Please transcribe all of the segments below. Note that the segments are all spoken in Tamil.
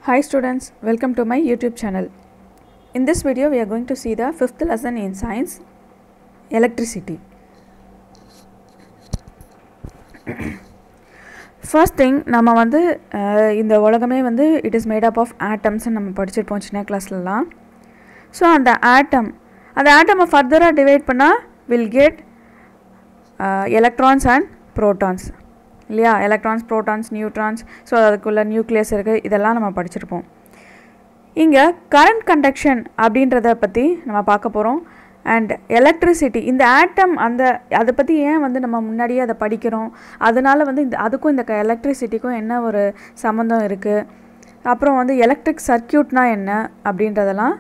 Hi students, welcome to my YouTube channel. In this video we are going to see the 5th lesson in science, electricity. First thing, நம்ம வந்து இந்த உலகமே வந்து it is made up of atoms நம்ம படிச்சிருப்போம் சின்ன கிளாஸ்லலாம். So அந்த atom further divide பண்ணா will get electrons and protons. இல்லையா, எலக்ட்ரான்ஸ், ப்ரோட்டான்ஸ், நியூட்ரான்ஸ், ஸோ அதுக்குள்ள நியூக்ளியஸ் இருக்குது, இதெல்லாம் நம்ம படிச்சிருப்போம். இங்கே கரண்ட் கண்டக்ஷன் அப்படின்றத பற்றி நம்ம பார்க்க போகிறோம். அண்ட் எலக்ட்ரிசிட்டி, இந்த ஆட்டம் அதை பற்றி ஏன் வந்து நம்ம முன்னாடியே அதை படிக்கிறோம், அதனால் வந்து அதுக்கும் இந்த எலக்ட்ரிசிட்டிக்கும் என்ன ஒரு சம்மந்தம் இருக்குது, அப்புறம் வந்து எலக்ட்ரிக் சர்க்கியூட்னா என்ன அப்படின்றதெல்லாம்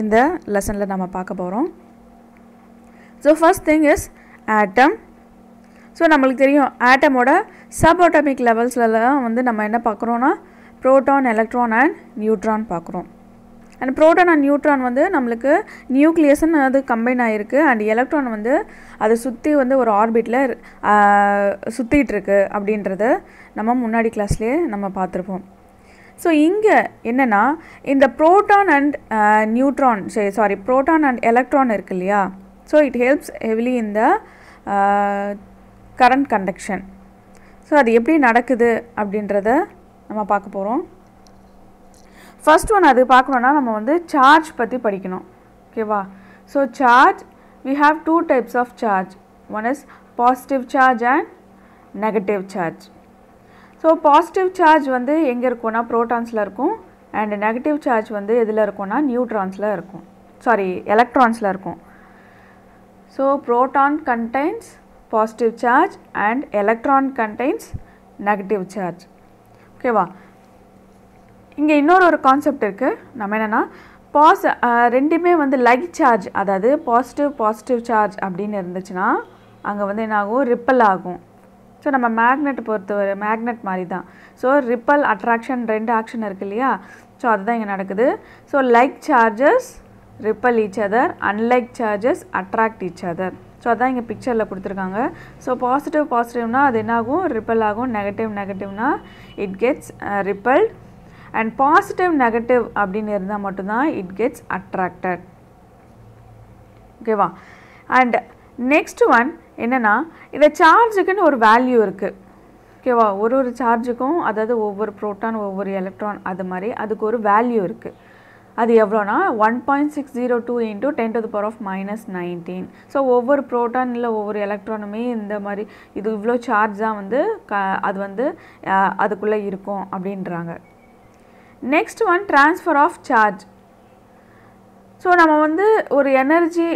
இந்த லெசனில் நம்ம பார்க்க போகிறோம். So first thing is atom. So நம்மளுக்கு தெரியும் ஆட்டமோட சப்அட்டாமிக் லெவல்ஸ்லாம் வந்து நம்ம என்ன பார்க்குறோன்னா ப்ரோட்டான், எலக்ட்ரான் அண்ட் நியூட்ரான் பார்க்குறோம். அண்ட் ப்ரோட்டான் அண்ட் நியூட்ரான் வந்து நம்மளுக்கு நியூக்ளியஸ்ன்னு அது கம்பைன் ஆகிருக்கு. அண்ட் எலக்ட்ரான் வந்து அதை சுற்றி வந்து ஒரு ஆர்பிட்டில் சுற்றிட்டுருக்கு அப்படின்றத நம்ம முன்னாடி கிளாஸ்லேயே நம்ம பார்த்துருப்போம். ஸோ இங்கே என்னென்னா இந்த proton and neutron proton and electron இருக்கு இல்லையா, so it helps heavily in the current conduction. So அது எப்படி நடக்குது அப்படின்றத நம்ம பார்க்க போகிறோம். ஃபர்ஸ்ட் ஒன் அது பார்க்கணுன்னா நம்ம வந்து சார்ஜ் பற்றி படிக்கணும். ஓகேவா? So charge, we have two types of charge. One is positive charge and negative charge. So positive charge வந்து எங்கே இருக்கும்னா ப்ரோட்டான்ஸில் இருக்கும். அண்ட் நெகட்டிவ் சார்ஜ் வந்து எதில் இருக்கும்னா நியூட்ரான்ஸில் இருக்கும், எலக்ட்ரான்ஸில் இருக்கும். So proton contains positive charge and electron contains negative charge. ஓகேவா? இங்கே இன்னொரு கான்செப்ட் இருக்குது. நம்ம என்னென்னா ரெண்டுமே வந்து லைக் சார்ஜ், அதாவது பாசிட்டிவ் சார்ஜ் அப்படின்னு இருந்துச்சுன்னா அங்கே வந்து என்ன ஆகும், ரிப்பல் ஆகும். ஸோ நம்ம மேக்னெட் பொறுத்தவரை மேக்னெட் மாதிரி தான். ஸோ ரிப்பல், அட்ராக்ஷன், ரெண்டு ஆக்ஷன் இருக்குது இல்லையா, ஸோ அதுதான் இங்கே நடக்குது. So like charges ripple each other, unlike charges attract each other. So அதான் இங்கே பிக்சரில் கொடுத்துருக்காங்க. ஸோ பாசிட்டிவ்னா அது என்ன ஆகும், ரிப்பல் ஆகும். நெகட்டிவ்னா it gets repelled. And positive negative அப்படின்னு இருந்தால் மட்டும்தான் இட் கெட்ஸ் அட்ராக்டட். ஓகேவா? அண்ட் நெக்ஸ்ட் ஒன் என்னென்னா இந்த சார்ஜுக்குன்னு ஒரு வேல்யூ இருக்குது. ஓகேவா? ஒரு சார்ஜுக்கும், அதாவது ஒவ்வொரு ப்ரோட்டான், ஒவ்வொரு எலக்ட்ரான், அது மாதிரி அதுக்கு ஒரு வேல்யூ இருக்குது. அது எவ்வளோனா 1.602 × 10⁻⁻19. ஸோ ஒவ்வொரு ப்ரோட்டான் இல்லை ஒவ்வொரு எலக்ட்ரானுமே இந்த மாதிரி இது இவ்வளோ சார்ஜ் தான் வந்து அது வந்து அதுக்குள்ளே இருக்கும் அப்படின்றாங்க. Next one transfer of charge. So நம்ம வந்து ஒரு எனர்ஜி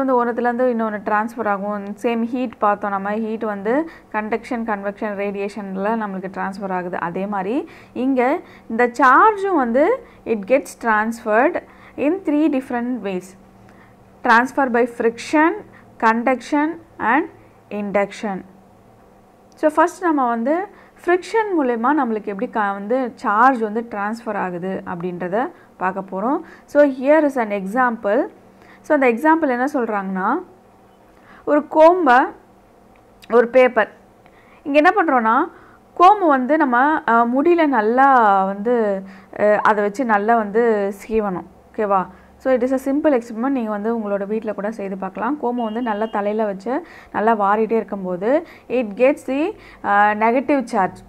வந்து ஒன்றுத்துலேருந்து இன்னொன்று ட்ரான்ஸ்ஃபர் ஆகும். சேம் ஹீட் பார்த்தோம், நம்ம ஹீட் வந்து கண்டக்ஷன், கன்வெக்ஷன், ரேடியேஷனில் நம்மளுக்கு ட்ரான்ஸ்ஃபர் ஆகுது. அதே மாதிரி இங்கே இந்த சார்ஜும் வந்து it gets transferred in 3 different ways. Transfer by friction, conduction and induction. So first நம்ம வந்து ஃப்ரிக்ஷன் மூலமா நம்மளுக்கு எப்படி வந்து சார்ஜ் வந்து ட்ரான்ஸ்ஃபர் ஆகுது அப்படின்றத பார்க்க போகிறோம். So here is an example. So அந்த எக்ஸாம்பிள் என்ன சொல்கிறாங்கன்னா, ஒரு கோம்பை, ஒரு பேப்பர், இங்கே என்ன பண்ணுறோன்னா கோம்பு வந்து நம்ம முடியில் நல்லா வந்து அதை வச்சு நல்லா வந்து சீவணும். ஓகேவா? So it is a simple experiment. நீங்கள் வந்து உங்களோட வீட்டில் கூட செய்து பார்க்கலாம். கோம்பு வந்து நல்லா தலையில் வச்சு நல்லா வாரிட்டே இருக்கும்போது it gets the negative charge.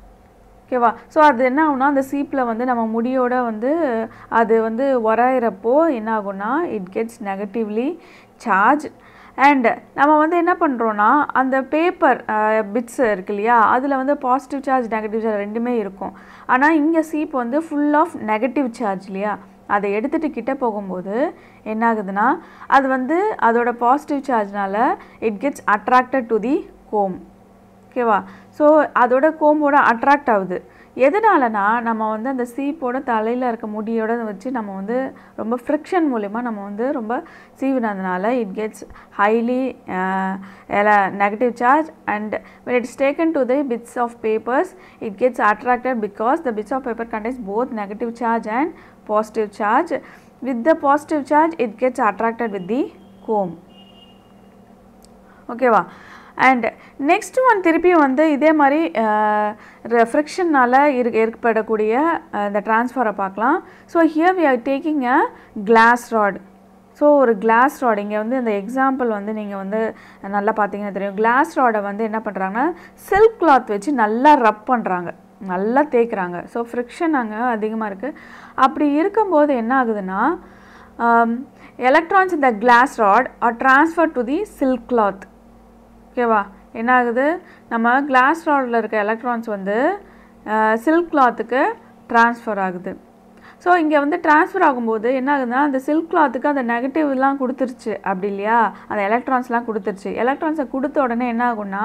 ஓகேவா? ஸோ அது என்ன ஆகுனா அந்த சீப்பில் வந்து நம்ம முடியோட வந்து அது வந்து உராயிறப்போ என்ன ஆகும்னா it gets negatively charge. And நம்ம வந்து என்ன பண்ணுறோன்னா அந்த பேப்பர் பிட்ஸ் இருக்கு இல்லையா, அதில் வந்து பாசிட்டிவ் சார்ஜ், நெகட்டிவ் சார்ஜ் ரெண்டுமே இருக்கும். ஆனால் இங்கே சீப் வந்து ஃபுல் ஆஃப் நெகட்டிவ் சார்ஜ் இல்லையா, அதை எடுத்துகிட்டு கிட்டே போகும்போது என்ன ஆகுதுன்னா அது வந்து அதோட பாசிட்டிவ் சார்ஜ்னால it gets attracted to the comb. ஓகேவா? ஸோ அதோட கோம்போட அட்ராக்ட் ஆகுது. எதனாலனா நம்ம வந்து அந்த சீப்போட தலையில் இருக்க முடியோட வச்சு நம்ம வந்து ரொம்ப ஃப்ரிக்ஷன் மூலமா நம்ம வந்து ரொம்ப சீவினதுனால it gets highly negative charge. And when it is taken to the bits of papers it gets attracted because the bits of paper contains both negative charge and positive charge. With the positive charge it gets attracted with the comb. ஓகேவா? அண்ட் நெக்ஸ்ட் ஒன் திருப்பி வந்து இதே மாதிரி ஃப்ரிக்ஷனால் ஏற்படக்கூடிய இந்த ட்ரான்ஸ்ஃபரை பார்க்கலாம். So here we are taking a glass rod. So ஒரு கிளாஸ் ராட் இங்கே வந்து இந்த எக்ஸாம்பிள் வந்து நீங்கள் வந்து நல்லா பார்த்தீங்கன்னா தெரியும். கிளாஸ் ராடை வந்து என்ன பண்ணுறாங்கன்னா சில்க் கிளாத் வச்சு நல்லா ரப் பண்ணுறாங்க, நல்லா தேய்க்கிறாங்க. ஸோ ஃப்ரிக்ஷன் அங்கே அதிகமாக இருக்குது. அப்படி இருக்கும்போது என்ன ஆகுதுன்னா எலக்ட்ரான்ஸ் இந்த glass rod are transfer to the silk cloth. ஓகேவா? என்ன ஆகுது, நம்ம கிளாஸ் ராடில் இருக்க எலக்ட்ரான்ஸ் வந்து சில்க் கிளாத்துக்கு ட்ரான்ஸ்ஃபர் ஆகுது. ஸோ இங்கே வந்து ட்ரான்ஸ்ஃபர் ஆகும்போது என்ன ஆகுதுன்னா அந்த சில்க் கிளாத்துக்கு அந்த நெகட்டிவ்லாம் கொடுத்துருச்சு அப்படி இல்லையா, அந்த எலக்ட்ரான்ஸ்லாம் கொடுத்துருச்சு. எலக்ட்ரான்ஸை கொடுத்த உடனே என்ன ஆகும்னா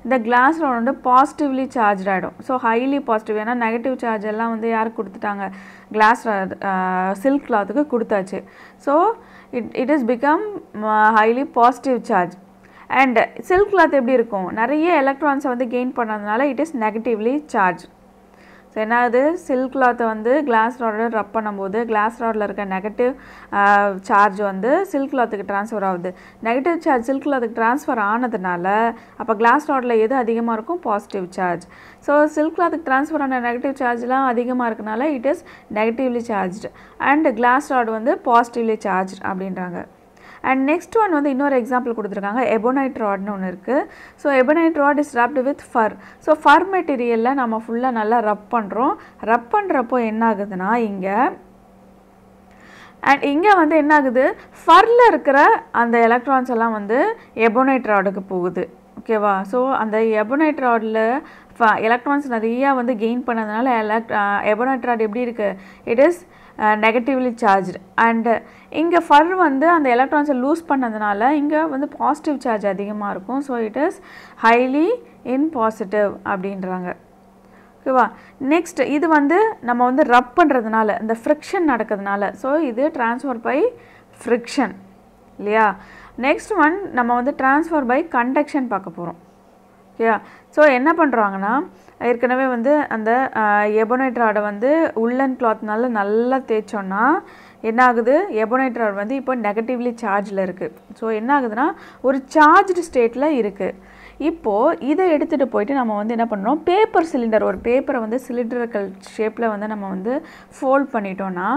இந்த கிளாஸ் ராட் வந்து பாசிட்டிவ்லி சார்ஜ் ஆகிடும். ஸோ ஹைலி பாசிட்டிவ், ஏன்னா நெகட்டிவ் சார்ஜ் எல்லாம் வந்து யாருக்கு கொடுத்துட்டாங்க, கிளாஸ் சில்க் கிளாத்துக்கு கொடுத்தாச்சு. So it is become highly positive charge. And silk cloth எப்படி இருக்கும், நிறைய எலக்ட்ரான்ஸை வந்து கெயின் பண்ணதுனால it is negatively charge. So என்ன ஆகுது, சில்க் கிளாத்தை வந்து கிளாஸ் ராடோட ரப் பண்ணும்போது கிளாஸ் ராடில் இருக்க நெகட்டிவ் சார்ஜ் வந்து சில்க் கிளாத்துக்கு ட்ரான்ஸ்ஃபர் ஆகுது. நெகட்டிவ் சார்ஜ் சில்க் கிளாத்துக்கு ட்ரான்ஸ்ஃபர் ஆனதுனால அப்போ கிளாஸ் ராடில் எது அதிகமாக இருக்கும், பாசிட்டிவ் சார்ஜ். ஸோ சில்க் கிளாத்துக்கு ட்ரான்ஸ்ஃபர் ஆன நெகட்டிவ் சார்ஜ்லாம் அதிகமாக இருக்கனால it is negatively charged and glass rod வந்து பாசிட்டிவ்லி சார்ஜ் அப்படின்றாங்க. அண்ட் நெக்ஸ்ட் ஒன் வந்து இன்னொரு எக்ஸாம்பிள் கொடுத்துருக்காங்க, எபோனைட் ராட்னு ஒன்று இருக்குது. So ebonite rod is rubbed with fur. So fur மெட்டீரியலில் நம்ம ஃபுல்லாக நல்லா ரப் பண்ணுறோம். ரப் பண்ணுறப்போ என்ன ஆகுதுன்னா இங்கே வந்து என்ன ஆகுது, ஃபரில் இருக்கிற அந்த எலக்ட்ரான்ஸ் எல்லாம் வந்து எபோனைட் ராடுக்கு போகுது. ஓகேவா? ஸோ அந்த எபோனைட் ராடில் எலக்ட்ரான்ஸ் நிறையா வந்து கெயின் பண்ணதுனால எபோனைட் ராட் எப்படி இருக்குது, it is negatively charged. And இங்கே ஃபர் வந்து அந்த எலக்ட்ரான்ஸை லூஸ் பண்ணதுனால இங்கே வந்து பாசிட்டிவ் சார்ஜ் அதிகமாக இருக்கும். So it is highly in positive அப்படின்றாங்க. ஓகேவா? நெக்ஸ்ட் இது வந்து நம்ம வந்து ரப் பண்ணுறதுனால இந்த ஃப்ரிக்ஷன் நடக்கிறதுனால, ஸோ இது ட்ரான்ஸ்ஃபர் பை ஃப்ரிக்ஷன் இல்லையா. நெக்ஸ்ட் ஒன் நம்ம வந்து ட்ரான்ஸ்ஃபர் பை கண்டக்ஷன் பார்க்க போகிறோம். ஓகே? ஸோ என்ன பண்ணுறாங்கன்னா ஏற்கனவே வந்து அந்த எபோனைட் ராடை வந்து உள்ளன் கிளாத்னால நல்லா தேய்ச்சோன்னா என்ன ஆகுது, எபோனைட் ராட் வந்து இப்போ நெகட்டிவ்லி சார்ஜில் இருக்குது. ஸோ என்ன ஆகுதுன்னா ஒரு சார்ஜ்டு ஸ்டேட்டில் இருக்குது. இப்போது இதை எடுத்துகிட்டு போயிட்டு நம்ம வந்து என்ன பண்ணுறோம், பேப்பர் சிலிண்டர், ஒரு பேப்பரை வந்து சிலிண்டரிக்கல் ஷேப்பில் வந்து நம்ம வந்து ஃபோல்ட் பண்ணிட்டோன்னா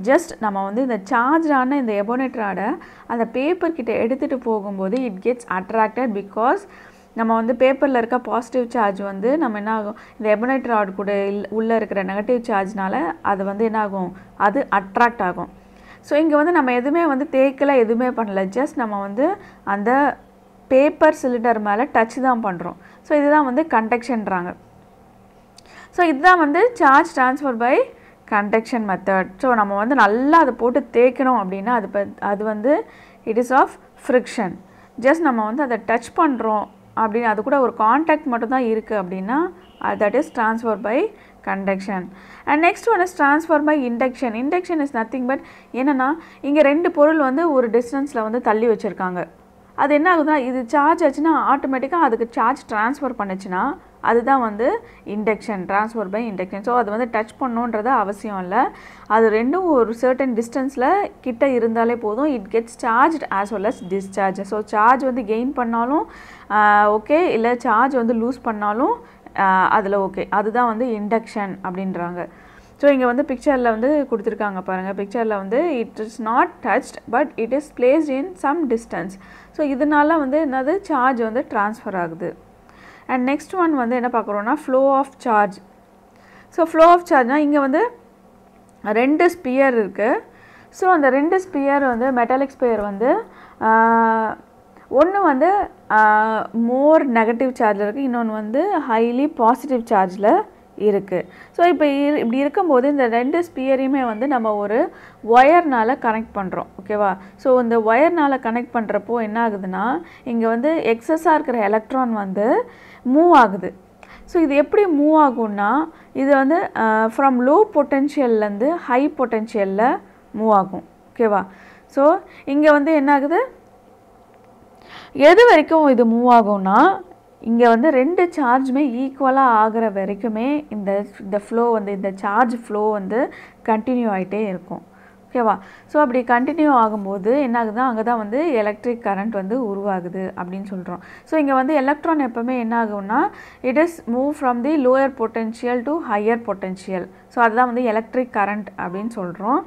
ஜஸ்ட் நம்ம வந்து இந்த சார்ஜான இந்த எபோனைட் ராடை அந்த பேப்பர்கிட்ட எடுத்துகிட்டு போகும்போது இட் கெட்ஸ் அட்ராக்டட். பிகாஸ் நம்ம வந்து பேப்பரில் இருக்க பாசிட்டிவ் சார்ஜ் வந்து நம்ம என்ன ஆகும், இந்த எபோனைட் ராட் கூட உள்ளே இருக்கிற நெகட்டிவ் சார்ஜ்னால அது வந்து என்ன ஆகும், அது அட்ராக்ட் ஆகும். ஸோ இங்கே வந்து நம்ம எதுவுமே வந்து தேய்க்கலை, எதுவுமே பண்ணலை, ஜஸ்ட் நம்ம வந்து அந்த பேப்பர் சிலிண்டர் மேலே டச் தான் பண்ணுறோம். ஸோ இதுதான் வந்து கண்டக்ஷன்றாங்க. ஸோ இதுதான் வந்து charge transfer by conduction method. So நம்ம வந்து நல்லா அதை போட்டு தேய்க்கணும் அப்படின்னா அது வந்து it is of friction. Just நம்ம வந்து அதை டச் பண்ணுறோம் அப்படின்னு அது கூட ஒரு கான்டாக்ட் மட்டும் தான் இருக்குது அப்படின்னா that is transfer by conduction. And next one is transfer by induction. Induction is nothing but என்னென்னா இங்கே ரெண்டு பொருள் வந்து ஒரு டிஸ்டன்ஸில் வந்து தள்ளி வச்சுருக்காங்க. அது என்ன ஆகுதுன்னா இது சார்ஜ் ஆச்சுன்னா ஆட்டோமேட்டிக்காக அதுக்கு சார்ஜ் ட்ரான்ஸ்ஃபர் பண்ணுச்சுன்னா அதுதான் வந்து induction, transfer by induction. So அது வந்து டச் பண்ணுன்றது அவசியம் இல்லை, அது ரெண்டும் ஒரு சர்டன் டிஸ்டன்ஸில் கிட்ட இருந்தாலே போதும். It gets charge as well as discharge. So charge வந்து கெயின் பண்ணாலும் ஓகே, இல்லை சார்ஜ் வந்து லூஸ் பண்ணாலும் அதில் ஓகே, அதுதான் வந்து இண்டக்ஷன் அப்படின்றாங்க. ஸோ இங்கே வந்து பிக்சரில் வந்து கொடுத்துருக்காங்க பாருங்கள். பிக்சரில் வந்து it is not touched but it is placed in some distance. So இதனால வந்து என்னது, சார்ஜ் வந்து ட்ரான்ஸ்ஃபர் ஆகுது. அண்ட் நெக்ஸ்ட் ஒன் வந்து என்ன பார்க்குறோன்னா flow of charge. So flow of சார்ஜ்னால் இங்கே வந்து ரெண்டு ஸ்பியர் இருக்குது. ஸோ அந்த ரெண்டு ஸ்பியர் வந்து மெட்டாலிக் ஸ்பியர் வந்து ஒன்று வந்து மோர் நெகட்டிவ் சார்ஜில் இருக்குது, இன்னொன்று வந்து ஹைலி பாசிட்டிவ் சார்ஜில் இருக்குது. ஸோ இப்போ இப்படி இருக்கும்போது இந்த ரெண்டு ஸ்பியரையுமே வந்து நம்ம ஒரு ஒயர்னால் கனெக்ட் பண்ணுறோம். ஓகேவா? ஸோ இந்த ஒயர்னால் கனெக்ட் பண்ணுறப்போ என்ன ஆகுதுன்னா இங்கே வந்து எக்ஸஸாக இருக்கிற எலக்ட்ரான் வந்து மூவ் ஆகுது. ஸோ இது எப்படி மூவ் ஆகும்னா இது வந்து ஃப்ரம் லோ பொட்டென்ஷியல்லேருந்து ஹை பொட்டென்ஷியலில் மூவ் ஆகும். ஓகேவா? ஸோ இங்கே வந்து என்ன ஆகுது, எது வரைக்கும் இது மூவ் ஆகும்னா இங்கே வந்து ரெண்டு சார்ஜுமே ஈக்குவலாக ஆகிற வரைக்குமே இந்த ஃப்ளோ வந்து இந்த சார்ஜ் ஃப்ளோ வந்து கண்டினியூ ஆகிட்டே இருக்கும். ஓகேவா. ஸோ அப்படி கண்டினியூ ஆகும்போது என்ன ஆகுதுன்னா அங்கே தான் வந்து எலக்ட்ரிக் கரண்ட் வந்து உருவாகுது அப்படின்னு சொல்கிறோம். ஸோ இங்கே வந்து எலக்ட்ரான் எப்போவுமே என்ன ஆகும்னா it is move from the lower potential to higher potential. So அதுதான் வந்து எலக்ட்ரிக் கரண்ட் அப்படின்னு சொல்கிறோம்.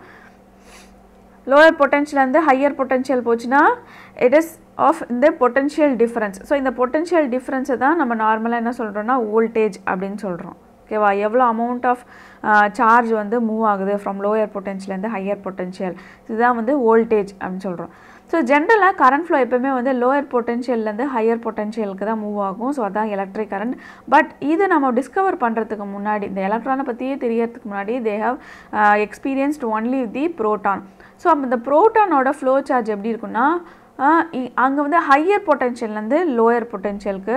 லோயர் பொட்டென்ஷியலேருந்து ஹையர் பொட்டென்ஷியல் போச்சுன்னா இட் இஸ் ஆஃப் இந்த பொட்டென்ஷியல் டிஃப்ரென்ஸ். ஸோ இந்த பொட்டென்ஷியல் டிஃப்ரென்ஸை தான் நம்ம நார்மலாக என்ன சொல்கிறோன்னா வோல்டேஜ் அப்படின்னு சொல்கிறோம். ஓகேவா. எவ்வளோ அமௌண்ட் ஆஃப் சார்ஜ் வந்து மூவ் ஆகுது ஃப்ரம் லோயர் பொட்டென்ஷியலேருந்து ஹையர் பொட்டென்ஷியல், இதுதான் வந்து வோல்டேஜ் அப்படின்னு சொல்கிறோம். ஸோ ஜென்ரலாக கரண்ட் ஃப்ளோ எப்போவுமே வந்து லோயர் பொட்டென்ஷியல்லேருந்து ஹையர் பொட்டென்ஷியலுக்கு தான் மூவ் ஆகும். ஸோ அதான் எலக்ட்ரிக் கரண்ட். பட் இது நம்ம டிஸ்கவர் பண்ணுறதுக்கு முன்னாடி, இந்த எலக்ட்ரானை பற்றியே தெரியறதுக்கு முன்னாடி they have experienced only the proton. So அப்போ இந்த ப்ரோட்டானோட ஃப்ளோ சார்ஜ் எப்படி இருக்குன்னா அங்கே வந்து ஹையர் பொட்டென்ஷியல்லேருந்து லோயர் பொட்டென்ஷியலுக்கு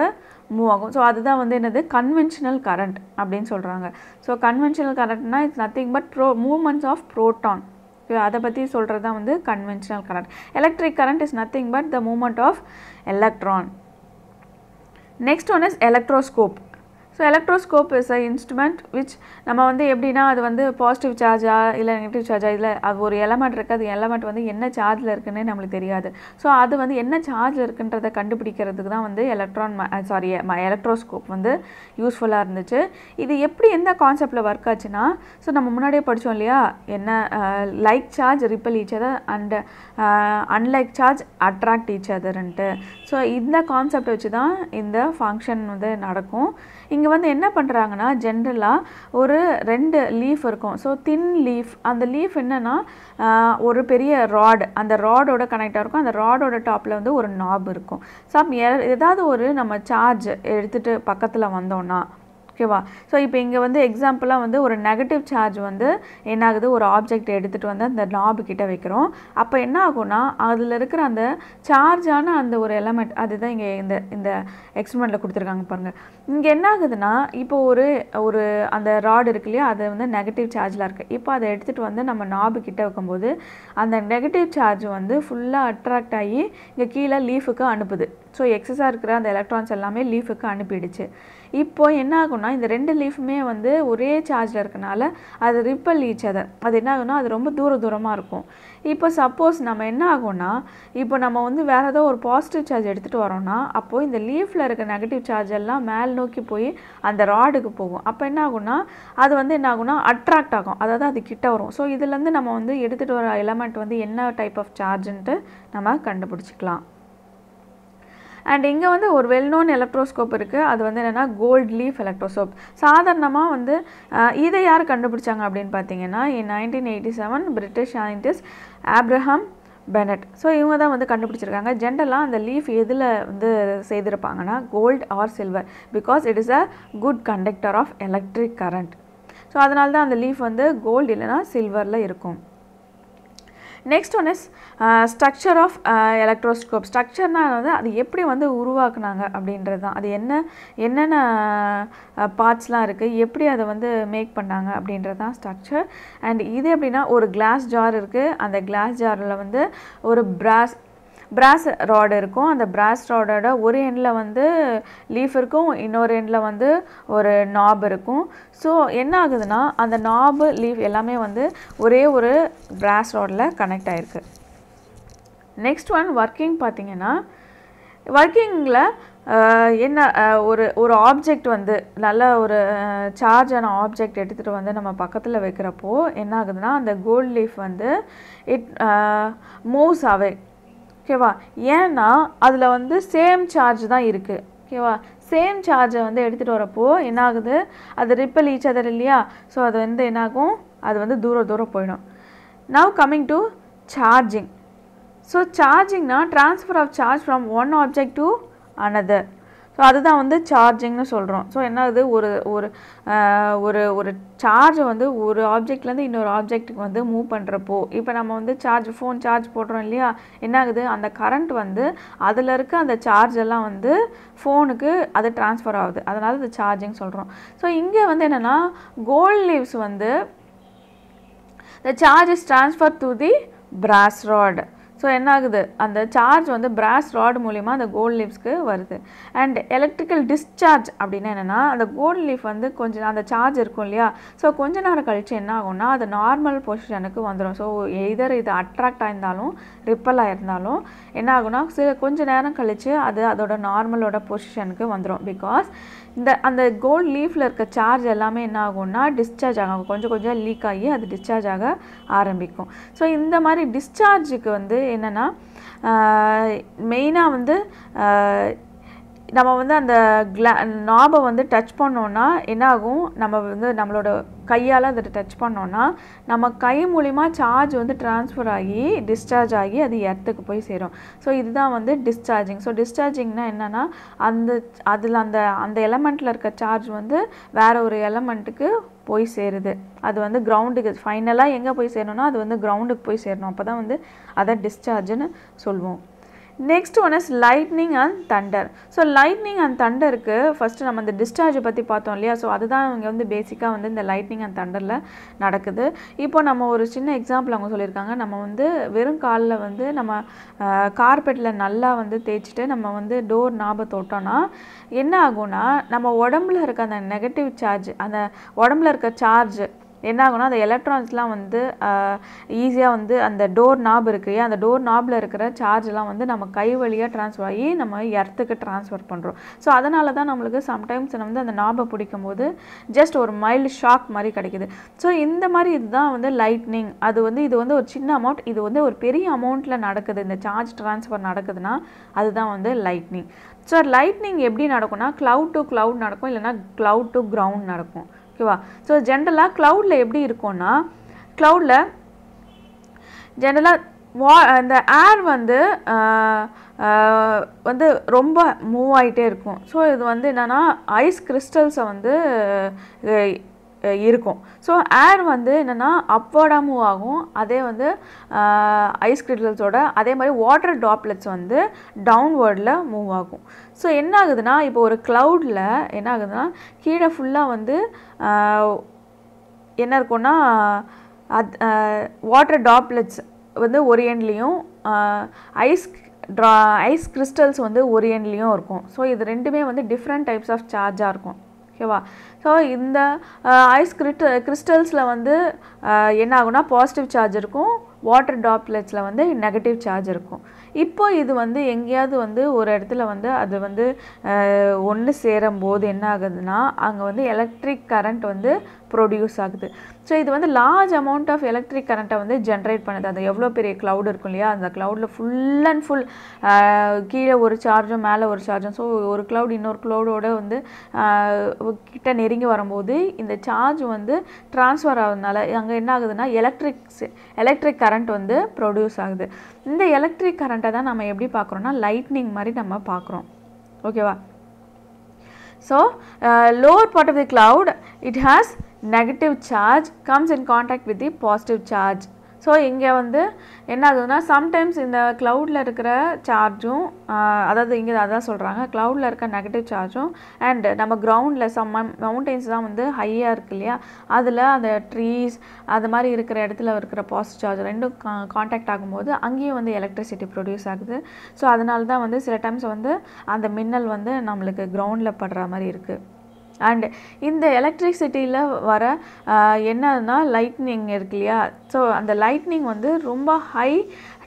மூவ் ஆகும். ஸோ அதுதான் வந்து என்னது கன்வென்ஷனல் கரண்ட் அப்படின்னு சொல்கிறாங்க. ஸோ கன்வென்ஷனல் கரண்ட்னா it's nothing but movements of proton. அதை பற்றி சொல்கிறது தான் வந்து conventional current. Electric current is nothing but the movement of electron. Next one is electroscope. So electroscope is a instrument which நம்ம வந்து எப்படின்னா அது வந்து பாசிட்டிவ் சார்ஜா இல்லை நெகட்டிவ் சார்ஜா, இல்லை அது ஒரு எலமெண்ட் இருக்குது, அது எலமெண்ட் வந்து என்ன சார்ஜில் இருக்குன்னு நம்மளுக்கு தெரியாது. ஸோ அது வந்து என்ன சார்ஜில் இருக்குன்றதை கண்டுபிடிக்கிறதுக்கு தான் வந்து எலக்ட்ரோஸ்கோப் வந்து யூஸ்ஃபுல்லாக இருந்துச்சு. இது எப்படி எந்த கான்செப்டில் ஒர்க் ஆச்சுன்னா, ஸோ நம்ம முன்னாடியே படித்தோம் இல்லையா, என்ன like charge repel each other and unlike charge attract each அதர்ன்ட்டு. ஸோ இந்த கான்செப்டை வச்சு தான் இந்த ஃபங்க்ஷன் வந்து நடக்கும். இங்கே வந்து என்ன பண்ணுறாங்கன்னா ஜென்ரலாக ஒரு 2 லீஃப் இருக்கும். ஸோ தின் லீஃப், அந்த லீஃப் என்னென்னா ஒரு பெரிய ராட், அந்த ராடோட கனெக்டாக இருக்கும். அந்த ராடோட டாப்பில் வந்து ஒரு நாப் இருக்கும். ஸோ ஏதாவது ஒரு நம்ம சார்ஜ் எடுத்துகிட்டு பக்கத்தில் வந்தோன்னா ஓகேவா. ஸோ இப்போ இங்கே வந்து எக்ஸாம்பிளாக வந்து ஒரு நெகட்டிவ் சார்ஜ் வந்து என்ன ஆகுது, ஒரு ஆப்ஜெக்ட் எடுத்துகிட்டு வந்து அந்த நாபு கிட்ட வைக்கிறோம். அப்போ என்ன ஆகும்னா அதில் இருக்கிற அந்த சார்ஜான அந்த ஒரு எலமெண்ட், அதுதான் இங்கே இந்த எக்ஸ்பெரிமெண்ட்டில் கொடுத்துருக்காங்க பாருங்கள். இங்கே என்ன ஆகுதுன்னா இப்போ ஒரு அந்த ராடு இருக்கு இல்லையா, அது வந்து நெகட்டிவ் சார்ஜில் இருக்குது. இப்போ அதை எடுத்துகிட்டு வந்து நம்ம நாபு கிட்ட வைக்கும்போது அந்த நெகட்டிவ் சார்ஜ் வந்து ஃபுல்லாக அட்ராக்ட் ஆகி இங்கே கீழே லீஃபுக்கு அனுப்புது. ஸோ எக்ஸஸாக இருக்கிற அந்த எலக்ட்ரான்ஸ் எல்லாமே லீஃபுக்கு அனுப்பிடுச்சு. இப்போ என்ன ஆகும்னா இந்த 2 லீஃபுமே வந்து ஒரே சார்ஜில் இருக்கனால அது ரிப்பல் ஈச் அதர், அது என்ன ஆகும்னா அது ரொம்ப தூரமாக இருக்கும். இப்போ சப்போஸ் நம்ம என்ன ஆகும்னா இப்போ நம்ம வந்து வேறு ஏதோ ஒரு பாசிட்டிவ் சார்ஜ் எடுத்துகிட்டு வரோம்னா அப்போது இந்த லீஃபில் இருக்க நெகட்டிவ் சார்ஜ் எல்லாம் மேல் நோக்கி போய் அந்த ராடுக்கு போகும். அப்போ என்ன ஆகும்னா அது வந்து என்ன ஆகும்னா அட்ராக்ட் ஆகும், அதாவது அது கிட்ட வரும். ஸோ இதுலேருந்து நம்ம வந்து எடுத்துகிட்டு வர எலமெண்ட் வந்து என்ன டைப் ஆஃப் சார்ஜுன்ட்டு நம்ம கண்டுபிடிச்சிக்கலாம். அண்ட் இங்கே வந்து ஒரு வெல் நோன் எலக்ட்ரோஸ்கோப் இருக்குது. அது வந்து என்னென்னா கோல்ட் லீஃப் எலக்ட்ரோஸ்கோப். சாதாரணமாக வந்து இதை யார் கண்டுபிடிச்சாங்க அப்படின்னு பார்த்தீங்கன்னா in 1987 British scientist Abraham Bennet. So இவங்க தான் வந்து கண்டுபிடிச்சிருக்காங்க. ஜென்ரலாக அந்த லீஃப் எதில் வந்து செய்திருப்பாங்கன்னா gold or silver, because it is a good conductor of electric current. So அதனால தான் அந்த லீஃப் வந்து கோல்டு இல்லைனா சில்வரில் இருக்கும். Next one is structure of electroscope. ஸ்ட்ரக்சர்னால் வந்து அது எப்படி வந்து உருவாக்குனாங்க அப்படின்றது தான். அது என்னென்ன பார்ட்ஸ்லாம் இருக்குது, எப்படி அதை வந்து மேக் பண்ணாங்க அப்படின்றது தான் ஸ்ட்ரக்சர். அண்ட் இது எப்படின்னா ஒரு கிளாஸ் ஜார் இருக்குது. அந்த கிளாஸ் ஜாரில் வந்து ஒரு பிராஸ் ராடு இருக்கும். அந்த பிராஸ் ராடோட ஒரு எண்டில் வந்து லீஃப் இருக்கும், இன்னொரு எண்டில் வந்து ஒரு நாப் இருக்கும். ஸோ என்ன ஆகுதுன்னா அந்த நாபு லீஃப் எல்லாமே வந்து ஒரே ஒரு பிராஸ் ராடில் கனெக்ட் ஆகிருக்கு. நெக்ஸ்ட் ஒன் ஒர்க்கிங் பார்த்திங்கன்னா, ஒர்க்கிங்கில் என்ன ஒரு ஆப்ஜெக்ட் வந்து நல்ல ஒரு சார்ஜான ஆப்ஜெக்ட் எடுத்துகிட்டு வந்து நம்ம பக்கத்தில் வைக்கிறப்போ என்ன ஆகுதுன்னா அந்த கோல்ட் லீஃப் வந்து இட் மூவ்ஸ் அவே. ஓகேவா. ஏன்னா அதில் வந்து சேம் சார்ஜ் தான் இருக்குது. ஓகேவா. சேம் சார்ஜை வந்து எடுத்துகிட்டு வரப்போ என்ன ஆகுது, அது ரிப்பல் ஈச் அதர் இல்லையா. ஸோ அது வந்து என்னாகும், அது வந்து தூரம் போயிடும். Now coming to charging. So சார்ஜிங்னா transfer of charge from one object to another. So அதுதான் வந்து சார்ஜிங்னு சொல்கிறோம். ஸோ என்ன ஆகுது, ஒரு சார்ஜை வந்து ஒரு ஆப்ஜெக்ட்லேருந்து இன்னொரு ஆப்ஜெக்ட்டுக்கு வந்து மூவ் பண்ணுறப்போ, இப்போ நம்ம வந்து ஃபோன் சார்ஜ் போடுறோம் இல்லையா, என்ன ஆகுது, அந்த கரண்ட் வந்து அதில் இருக்க அந்த சார்ஜ் எல்லாம் வந்து ஃபோனுக்கு அது ட்ரான்ஸ்ஃபர் ஆகுது. அதனால் அது சார்ஜிங் சொல்கிறோம். ஸோ இங்கே வந்து என்னென்னா கோல்ட் லீவ்ஸ் வந்து the charge is transferred to the brass rod. So என்ன ஆகுது, அந்த சார்ஜ் வந்து பிராஸ் ராட் மூலிமா அந்த கோல்டு லீஃப்ஸ்க்கு வருது. அண்ட் எலக்ட்ரிக்கல் டிஸ்சார்ஜ் அப்படின்னா என்னென்னா, அந்த கோல்டு லீஃப் வந்து கொஞ்சம் அந்த சார்ஜ் இருக்கும் இல்லையா, ஸோ கொஞ்ச நேரம் கழித்து என்ன ஆகும்னா அது நார்மல் பொசிஷனுக்கு வந்துடும். ஸோ எதர் இது அட்ராக்ட் ஆயிருந்தாலும் ரிப்பல் ஆயிருந்தாலும் என்ன ஆகும்னா கொஞ்சம் நேரம் கழித்து அது அதோட நார்மலோட பொசிஷனுக்கு வந்துடும். பிகாஸ் அந்த கோல்டு லீஃபில் இருக்க சார்ஜ் எல்லாமே என்ன ஆகும்னா டிஸ்சார்ஜ் ஆகும், கொஞ்சம் கொஞ்சம் லீக் ஆகி அது டிஸ்சார்ஜ் ஆக ஆரம்பிக்கும். ஸோ இந்த மாதிரி டிஸ்சார்ஜுக்கு வந்து என்னென்னா மெயினாக வந்து நம்ம வந்து அந்த நாபை வந்து டச் பண்ணோன்னா என்ன ஆகும், நம்ம வந்து நம்மளோட கையால் அதை டச் பண்ணோன்னா நம்ம கை மூலிமா சார்ஜ் வந்து ட்ரான்ஸ்ஃபர் ஆகி டிஸ்சார்ஜ் ஆகி அது எர்த்துக்கு போய் சேரும். ஸோ இதுதான் வந்து டிஸ்சார்ஜிங். ஸோ டிஸ்சார்ஜிங்னா என்னென்னா அதில் அந்த எலமெண்ட்டில் இருக்க சார்ஜ் வந்து வேற ஒரு எலமெண்ட்டுக்கு போய் சேருது. அது வந்து கிரவுண்டுக்கு ஃபைனலாக எங்கே போய் சேரணும்னா அது வந்து கிரவுண்டுக்கு போய் சேரணும். அப்போ தான் வந்து அதை டிஸ்சார்ஜ்னு சொல்லுவோம். Next one is lightning and thunder. So lightning and தண்டருக்கு ஃபஸ்ட்டு நம்ம இந்த டிஸ்சார்ஜை பற்றி பார்த்தோம் இல்லையா, ஸோ அதுதான் இங்கே வந்து பேசிக்காக வந்து இந்த லைட்னிங் அண்ட் தண்டரில் நடக்குது. இப்போ நம்ம ஒரு சின்ன எக்ஸாம்பிள் அவங்க சொல்லியிருக்காங்க. நம்ம வந்து வெறும் காலில் வந்து நம்ம கார்பெட்டில் நல்லா வந்து தேய்ச்சிட்டு நம்ம வந்து டோர் நாபை தொட்டோன்னா என்ன ஆகும்னா நம்ம உடம்புல இருக்க அந்த நெகட்டிவ் சார்ஜ், அந்த உடம்புல இருக்க சார்ஜ் என்ன ஆகும்னா அந்த எலக்ட்ரான்ஸ்லாம் வந்து ஈஸியாக வந்து அந்த டோர் நாப் இருக்கு, அந்த டோர் நாபில் இருக்கிற சார்ஜ்லாம் வந்து நம்ம கை வழியாக ட்ரான்ஸ்ஃபர் ஆகி நம்ம எர்த்துக்கு ட்ரான்ஸ்ஃபர் பண்ணுறோம். ஸோ அதனால தான் நம்மளுக்கு சம்டைம்ஸ் வந்து அந்த நாபை பிடிக்கும் போது ஜஸ்ட் ஒரு மைல்டு ஷாக் மாதிரி கிடைக்குது. ஸோ இந்த மாதிரி இதுதான் வந்து லைட்னிங். இது வந்து ஒரு சின்ன அமௌண்ட், இது வந்து ஒரு பெரிய அமௌண்ட்டில் நடக்குது, இந்த சார்ஜ் ட்ரான்ஸ்ஃபர் நடக்குதுன்னா அதுதான் வந்து லைட்னிங். ஸோ லைட்னிங் எப்படி நடக்கும்னா க்ளவுட் டு க்ளவுட் நடக்கும், இல்லைனா க்ளவுட் டு கிரவுண்ட் நடக்கும். ஓகேவா? ஸோ ஜென்ரலாக க்ளவுடில் எப்படி இருக்கும்னா க்ளவுடில் ஜென்ரலாக இந்த ஏர் வந்து ரொம்ப மூவ் ஆகிட்டே இருக்கும். ஸோ இது வந்து என்னென்னா ஐஸ் கிறிஸ்டல்ஸை வந்து இருக்கும். ஸோ ஏர் வந்து என்னென்னா அப்வர்டாக மூவ் ஆகும், அதே வந்து ஐஸ் கிறிஸ்டல்ஸோட அதே மாதிரி வாட்டர் ட்ராப்லெட்ஸ் வந்து டவுன்வர்டில் மூவ் ஆகும். ஸோ என்ன ஆகுதுன்னா இப்போ ஒரு க்ளவுடில் என்ன ஆகுதுன்னா கீழே ஃபுல்லாக வந்து என்ன இருக்கும்னா வாட்டர் ட்ராப்லெட்ஸ் வந்து ஒரு எண்ட்லேயும் ஐஸ் கிறிஸ்டல்ஸ் வந்து ஒரு எண்ட்லேயும் இருக்கும். ஸோ இது ரெண்டுமே வந்து டிஃப்ரெண்ட் டைப்ஸ் ஆஃப் சார்ஜாக இருக்கும். ஓகேவா? ஸோ இந்த ஐஸ் கிறிஸ்டல்ஸில் வந்து என்ன ஆகும்னா பாசிட்டிவ் சார்ஜ் இருக்கும், வாட்டர் ட்ராப்லெட்ஸில் வந்து நெகட்டிவ் சார்ஜ் இருக்கும். இப்போ இது வந்து எங்கேயாவது வந்து ஒரு இடத்துல வந்து அது வந்து ஒன்று சேரும்போது என்ன ஆகுதுன்னா அங்கே வந்து எலக்ட்ரிக் கரண்ட் வந்து ப்ரொடியூஸ் ஆகுது. ஸோ இது வந்து லார்ஜ் அமௌண்ட் ஆஃப் எலக்ட்ரிக் கரண்ட்டை வந்து ஜென்ரேட் பண்ணுது. அது எவ்வளோ பெரிய க்ளவுட் இருக்கும் இல்லையா, அந்த க்ளவுடில் ஃபுல் அண்ட் ஃபுல் கீழே ஒரு சார்ஜும் மேலே ஒரு சார்ஜும், ஸோ ஒரு க்ளவுட் இன்னொரு க்ளவுடோட வந்து கிட்ட நெருங்கி வரும்போது இந்த சார்ஜ் வந்து ட்ரான்ஸ்ஃபர் ஆகுதுனால அங்கே என்ன ஆகுதுன்னா எலக்ட்ரிக் கரண்ட் வந்து ப்ரொடியூஸ் ஆகுது. இந்த எலக்ட்ரிக் கரண்ட்டை தான் நம்ம எப்படி பார்க்குறோன்னா லைட்னிங் மாதிரி நம்ம பார்க்குறோம். ஓகேவா? So lower part of the cloud, it has negative charge comes in contact with the positive charge. So இங்கே வந்து என்ன ஆகுதுன்னா சம்டைம்ஸ் இந்த க்ளவுடில் இருக்கிற சார்ஜும் அதாவது இங்கே அதான் சொல்கிறாங்க க்ளவுடில் இருக்க நெகட்டிவ் சார்ஜும் அண்ட் நம்ம கிரவுண்டில் மவுண்டெயின்ஸ் தான் வந்து ஹையாக இருக்குது இல்லையா, அதில் அந்த ட்ரீஸ் அது மாதிரி இருக்கிற இடத்துல இருக்கிற பாசிட்டிவ் சார்ஜ் ரெண்டும் காண்டாக்ட் ஆகும்போது அங்கேயும் வந்து எலக்ட்ரிசிட்டி ப்ரொடியூஸ் ஆகுது. ஸோ அதனால தான் வந்து சில டைம்ஸ் வந்து அந்த மின்னல் வந்து நம்மளுக்கு கிரவுண்டில் படுற மாதிரி இருக்குது. அண்ட் இந்த எலக்ட்ரிசிட்டியில் வர என்னன்னா லைட்னிங் இருக்கு இல்லையா, ஸோ அந்த லைட்னிங் வந்து ரொம்ப ஹை